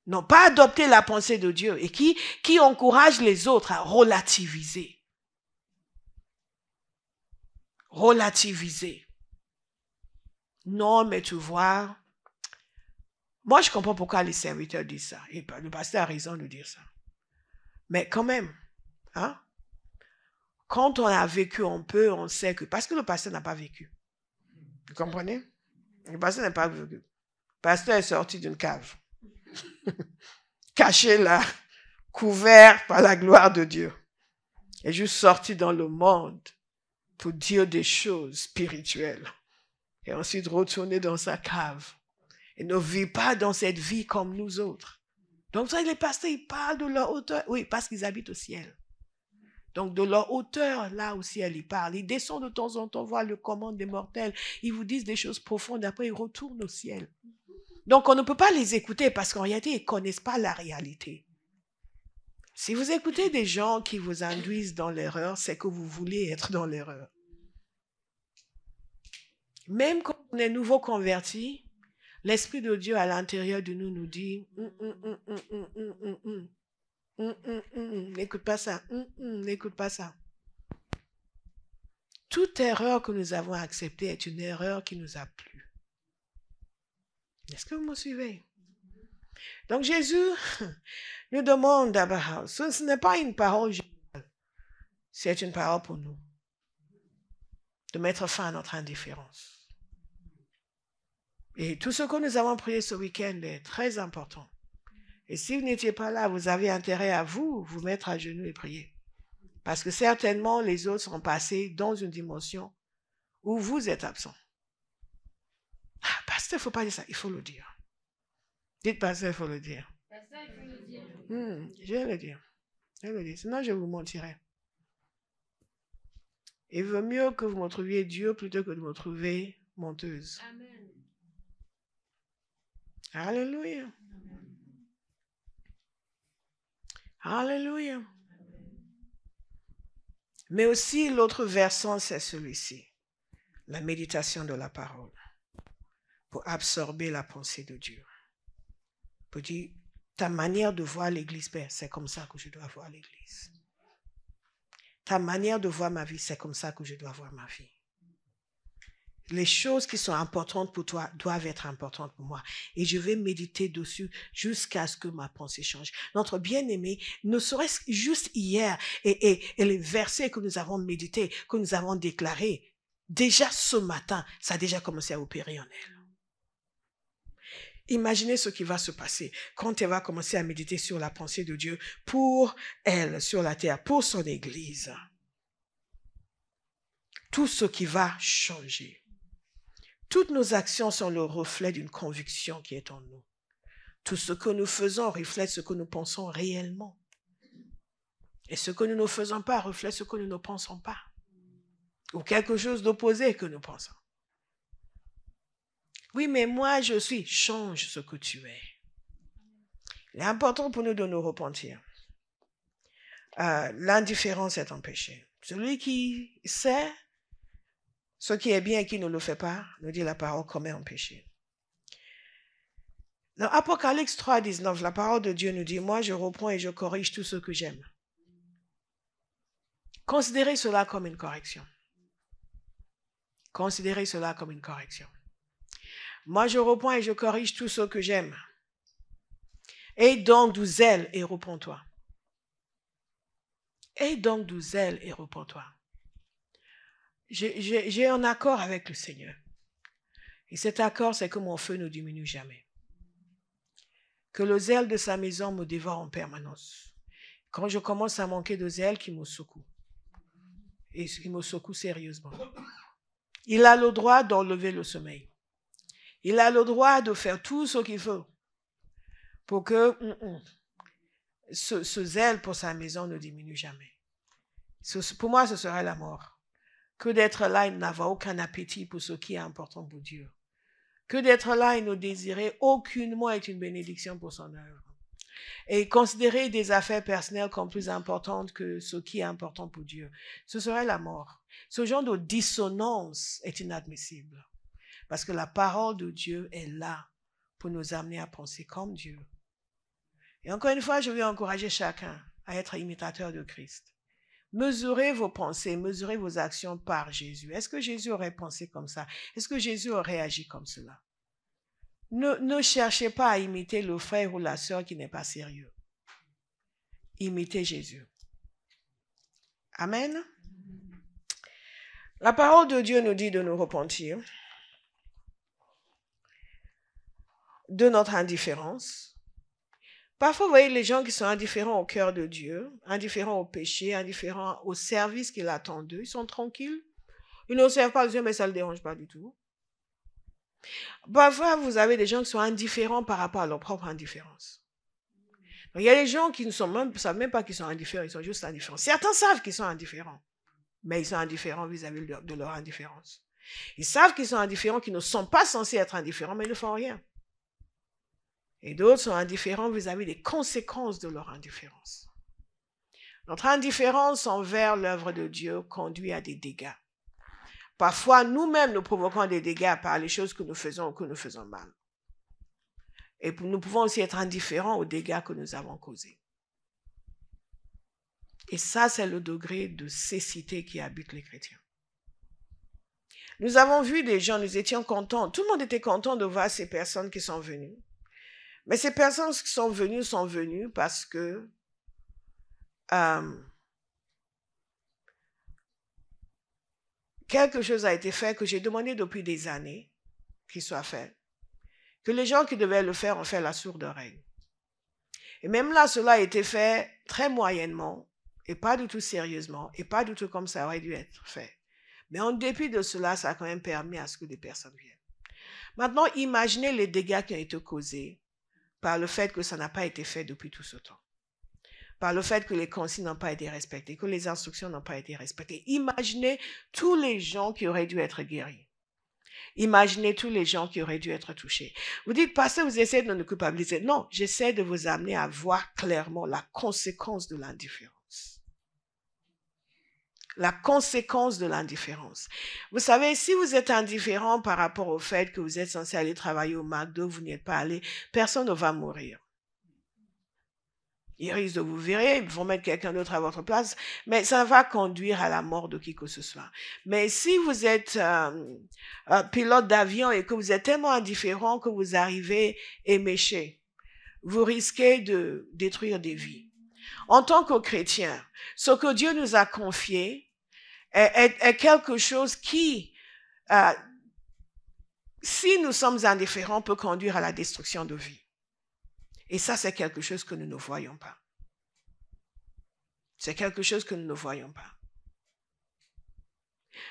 n'ont pas adopté la pensée de Dieu et qui encouragent les autres à relativiser. Relativiser. Non, mais tu vois, moi je comprends pourquoi les serviteurs disent ça. Et le pasteur a raison de dire ça. Mais quand même, hein, quand on a vécu un peu, on sait que, parce que le pasteur n'a pas vécu. Vous comprenez? Le pasteur n'a pas vécu. Le pasteur est sorti d'une cave. Caché là, couvert par la gloire de Dieu. Et juste sorti dans le monde pour dire des choses spirituelles. Et ensuite retourner dans sa cave. Et ne vit pas dans cette vie comme nous autres. Donc ça, les pasteurs, ils parlent de leur hauteur. Oui, parce qu'ils habitent au ciel. Donc de leur hauteur, là au ciel, ils parlent. Ils descendent de temps en temps voir le commun des mortels. Ils vous disent des choses profondes. Après, ils retournent au ciel. Donc, on ne peut pas les écouter parce qu'en réalité, ils ne connaissent pas la réalité. Si vous écoutez des gens qui vous induisent dans l'erreur, c'est que vous voulez être dans l'erreur. Même quand on est nouveau converti, l'Esprit de Dieu à l'intérieur de nous nous dit n'écoute pas ça, n'écoute pas ça. Toute erreur que nous avons acceptée est une erreur qui nous a plu. Est-ce que vous me suivez? Donc Jésus nous demande d'abord, ce n'est pas une parole générale, c'est une parole pour nous, de mettre fin à notre indifférence. Et tout ce que nous avons prié ce week-end est très important. Et si vous n'étiez pas là, vous avez intérêt à vous mettre à genoux et prier. Parce que certainement les autres sont passés dans une dimension où vous êtes absent. Ah, pasteur, il ne faut pas dire ça, il faut le dire. Dites, pasteur, il faut le dire. Pasteur, il faut le dire. Je vais le dire. Je vais le dire. Sinon, je vous mentirai. Il vaut mieux que vous me trouviez Dieu plutôt que de me trouver menteuse. Amen. Alléluia. Alléluia. Mais aussi, l'autre versant, c'est celui-ci. La méditation de la parole. Pour absorber la pensée de Dieu. Pour dire, ta manière de voir l'église, c'est comme ça que je dois voir l'église. Ta manière de voir ma vie, c'est comme ça que je dois voir ma vie. Les choses qui sont importantes pour toi doivent être importantes pour moi. Et je vais méditer dessus jusqu'à ce que ma pensée change. Notre bien-aimé, ne serait-ce juste hier, et les versets que nous avons médités, que nous avons déclarés, déjà ce matin, ça a déjà commencé à opérer en elle. Imaginez ce qui va se passer quand elle va commencer à méditer sur la pensée de Dieu pour elle, sur la terre, pour son Église. Tout ce qui va changer. Toutes nos actions sont le reflet d'une conviction qui est en nous. Tout ce que nous faisons reflète ce que nous pensons réellement. Et ce que nous ne faisons pas reflète ce que nous ne pensons pas. Ou quelque chose d'opposé que nous pensons. Oui, mais moi je suis. Change ce que tu es. Il est important pour nous de nous repentir. L'indifférence est un péché. Celui qui sait ce qui est bien et qui ne le fait pas, nous dit la parole, commet un péché. Dans Apocalypse 3, 19, la parole de Dieu nous dit, moi je reprends et je corrige tout ce que j'aime. Considérez cela comme une correction. Considérez cela comme une correction. Moi je reprends et je corrige tout ce que j'aime. Aie donc du zèle et repens-toi. Aie donc du zèle et repens-toi. J'ai un accord avec le Seigneur. Et cet accord, c'est que mon feu ne diminue jamais. Que le zèle de sa maison me dévore en permanence. Quand je commence à manquer de zèle, qu'il me secoue. Et il me secoue sérieusement. Il a le droit d'enlever le sommeil. Il a le droit de faire tout ce qu'il faut pour que ce zèle pour sa maison ne diminue jamais. Pour moi, ce serait la mort. Que d'être là et n'avoir aucun appétit pour ce qui est important pour Dieu. Que d'être là et ne désirer aucunement être une bénédiction pour son œuvre. Et considérer des affaires personnelles comme plus importantes que ce qui est important pour Dieu. Ce serait la mort. Ce genre de dissonance est inadmissible. Parce que la parole de Dieu est là pour nous amener à penser comme Dieu. Et encore une fois, je veux encourager chacun à être imitateur de Christ. Mesurez vos pensées, mesurez vos actions par Jésus. Est-ce que Jésus aurait pensé comme ça? Est-ce que Jésus aurait agi comme cela? Ne cherchez pas à imiter le frère ou la sœur qui n'est pas sérieux. Imitez Jésus. Amen. La parole de Dieu nous dit de nous repentir de notre indifférence. Parfois, vous voyez les gens qui sont indifférents au cœur de Dieu, indifférents au péché, indifférents au service qu'il attend d'eux. Ils sont tranquilles. Ils n'observent pas Dieu, mais ça ne le dérange pas du tout. Parfois, vous avez des gens qui sont indifférents par rapport à leur propre indifférence. Donc, il y a des gens qui ne savent même pas qu'ils sont indifférents, ils sont juste indifférents. Certains savent qu'ils sont indifférents, mais ils sont indifférents vis-à-vis de leur indifférence. Ils savent qu'ils sont indifférents, qu'ils ne sont pas censés être indifférents, mais ils ne font rien. Et d'autres sont indifférents vis-à-vis des conséquences de leur indifférence. Notre indifférence envers l'œuvre de Dieu conduit à des dégâts. Parfois, nous-mêmes, nous provoquons des dégâts par les choses que nous faisons ou que nous faisons mal. Et nous pouvons aussi être indifférents aux dégâts que nous avons causés. Et ça, c'est le degré de cécité qui habite les chrétiens. Nous avons vu des gens, nous étions contents. Tout le monde était content de voir ces personnes qui sont venues. Mais ces personnes qui sont venues parce que quelque chose a été fait que j'ai demandé depuis des années qu'il soit fait. Que les gens qui devaient le faire ont fait la sourde oreille. Et même là, cela a été fait très moyennement et pas du tout sérieusement et pas du tout comme ça aurait dû être fait. Mais en dépit de cela, ça a quand même permis à ce que des personnes viennent. Maintenant, imaginez les dégâts qui ont été causés par le fait que ça n'a pas été fait depuis tout ce temps. Par le fait que les consignes n'ont pas été respectées, que les instructions n'ont pas été respectées. Imaginez tous les gens qui auraient dû être guéris. Imaginez tous les gens qui auraient dû être touchés. Vous dites, pasteur, vous essayez de nous culpabiliser. Non, j'essaie de vous amener à voir clairement la conséquence de l'indifférence. La conséquence de l'indifférence. Vous savez, si vous êtes indifférent par rapport au fait que vous êtes censé aller travailler au McDo, vous n'y êtes pas allé, personne ne va mourir. Ils risquent de vous virer, ils vont mettre quelqu'un d'autre à votre place, mais ça va conduire à la mort de qui que ce soit. Mais si vous êtes pilote d'avion et que vous êtes tellement indifférent que vous arrivez éméché, vous risquez de détruire des vies. En tant que chrétien, ce que Dieu nous a confié est quelque chose qui si nous sommes indifférents, peut conduire à la destruction de vie. Et ça, c'est quelque chose que nous ne voyons pas. C'est quelque chose que nous ne voyons pas.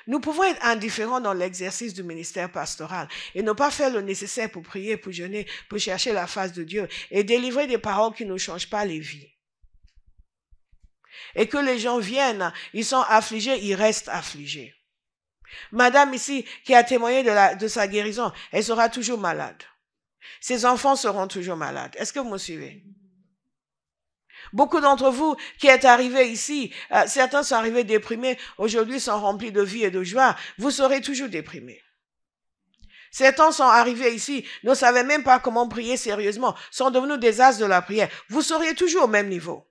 Nous pouvons être indifférents dans l'exercice du ministère pastoral et ne pas faire le nécessaire pour prier, pour jeûner, pour chercher la face de Dieu et délivrer des paroles qui ne changent pas les vies. Et que les gens viennent, ils sont affligés, ils restent affligés. Madame ici qui a témoigné de sa guérison, elle sera toujours malade. Ses enfants seront toujours malades. Est-ce que vous me suivez? Beaucoup d'entre vous qui êtes arrivés ici, certains sont arrivés déprimés, aujourd'hui sont remplis de vie et de joie, vous serez toujours déprimés. Certains sont arrivés ici, ne savaient même pas comment prier sérieusement, sont devenus des as de la prière. Vous seriez toujours au même niveau.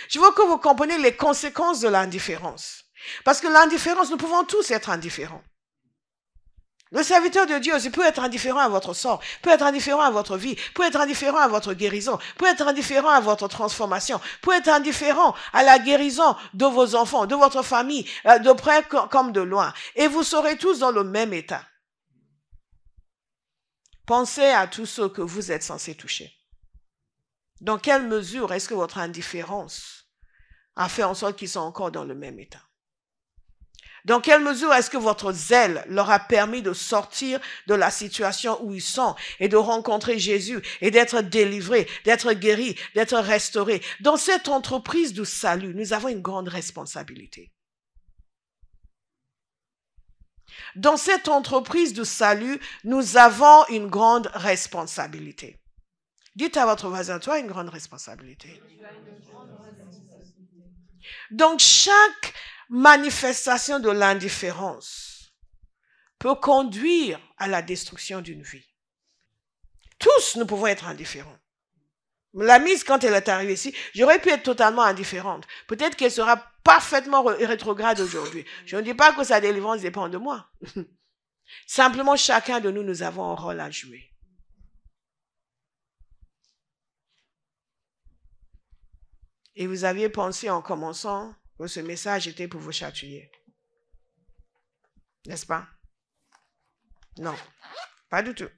Je veux que vous compreniez les conséquences de l'indifférence. Parce que l'indifférence, nous pouvons tous être indifférents. Le serviteur de Dieu aussi peut être indifférent à votre sort, peut être indifférent à votre vie, peut être indifférent à votre guérison, peut être indifférent à votre transformation, peut être indifférent à la guérison de vos enfants, de votre famille, de près comme de loin. Et vous serez tous dans le même état. Pensez à tous ceux que vous êtes censés toucher. Dans quelle mesure est-ce que votre indifférence a fait en sorte qu'ils sont encore dans le même état? Dans quelle mesure est-ce que votre zèle leur a permis de sortir de la situation où ils sont et de rencontrer Jésus et d'être délivrés, d'être guéris, d'être restaurés? Dans cette entreprise du salut, nous avons une grande responsabilité. Dans cette entreprise du salut, nous avons une grande responsabilité. Dites à votre voisin, tu as une grande responsabilité. Donc, chaque manifestation de l'indifférence peut conduire à la destruction d'une vie. Tous nous pouvons être indifférents. La mise, quand elle est arrivée ici, j'aurais pu être totalement indifférente. Peut-être qu'elle sera parfaitement rétrograde aujourd'hui. Je ne dis pas que sa délivrance dépend de moi. Simplement, chacun de nous, nous avons un rôle à jouer. Et vous aviez pensé en commençant que ce message était pour vous chatouiller. N'est-ce pas? Non, pas du tout.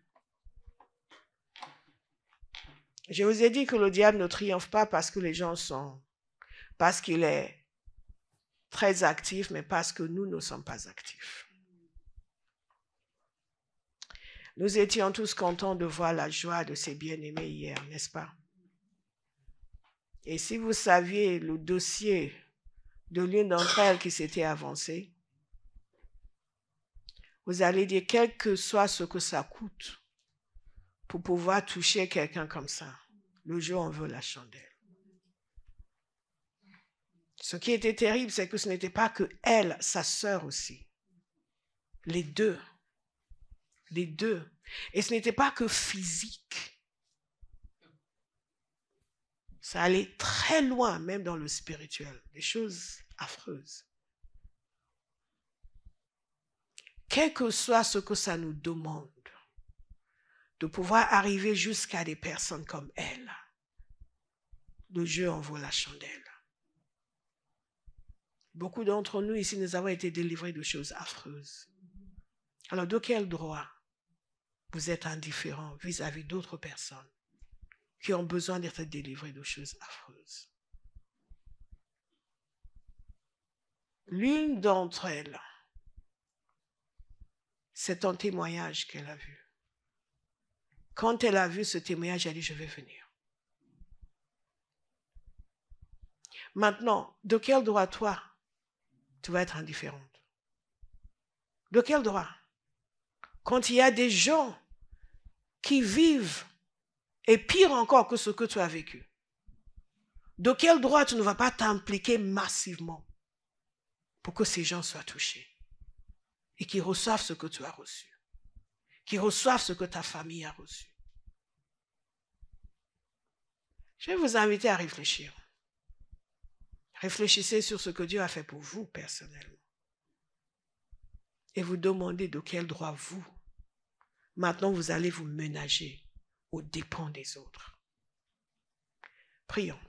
Je vous ai dit que le diable ne triomphe pas parce que les gens sont, parce qu'il est très actif, mais parce que nous ne sommes pas actifs. Nous étions tous contents de voir la joie de ces bien-aimés hier, n'est-ce pas? Et si vous saviez le dossier de l'une d'entre elles qui s'était avancée, vous allez dire, quel que soit ce que ça coûte pour pouvoir toucher quelqu'un comme ça, le jour on veut la chandelle. Ce qui était terrible, c'est que ce n'était pas que elle, sa sœur aussi. Les deux. Les deux. Et ce n'était pas que physique. Ça allait très loin, même dans le spirituel. Des choses affreuses. Quel que soit ce que ça nous demande, de pouvoir arriver jusqu'à des personnes comme elle, le jeu en vaut la chandelle. Beaucoup d'entre nous ici, nous avons été délivrés de choses affreuses. Alors, de quel droit vous êtes indifférent vis-à-vis d'autres personnes qui ont besoin d'être délivrées de choses affreuses? L'une d'entre elles, c'est un témoignage qu'elle a vu. Quand elle a vu ce témoignage, elle a dit, je vais venir. Maintenant, de quel droit, toi, tu vas être indifférente? De quel droit? Quand il y a des gens qui vivent, et pire encore que ce que tu as vécu, de quel droit tu ne vas pas t'impliquer massivement pour que ces gens soient touchés et qu'ils reçoivent ce que tu as reçu, qu'ils reçoivent ce que ta famille a reçu? Je vais vous inviter à réfléchir. Réfléchissez sur ce que Dieu a fait pour vous personnellement. Et vous demandez de quel droit vous, maintenant vous allez vous ménager aux dépens des autres. Prions.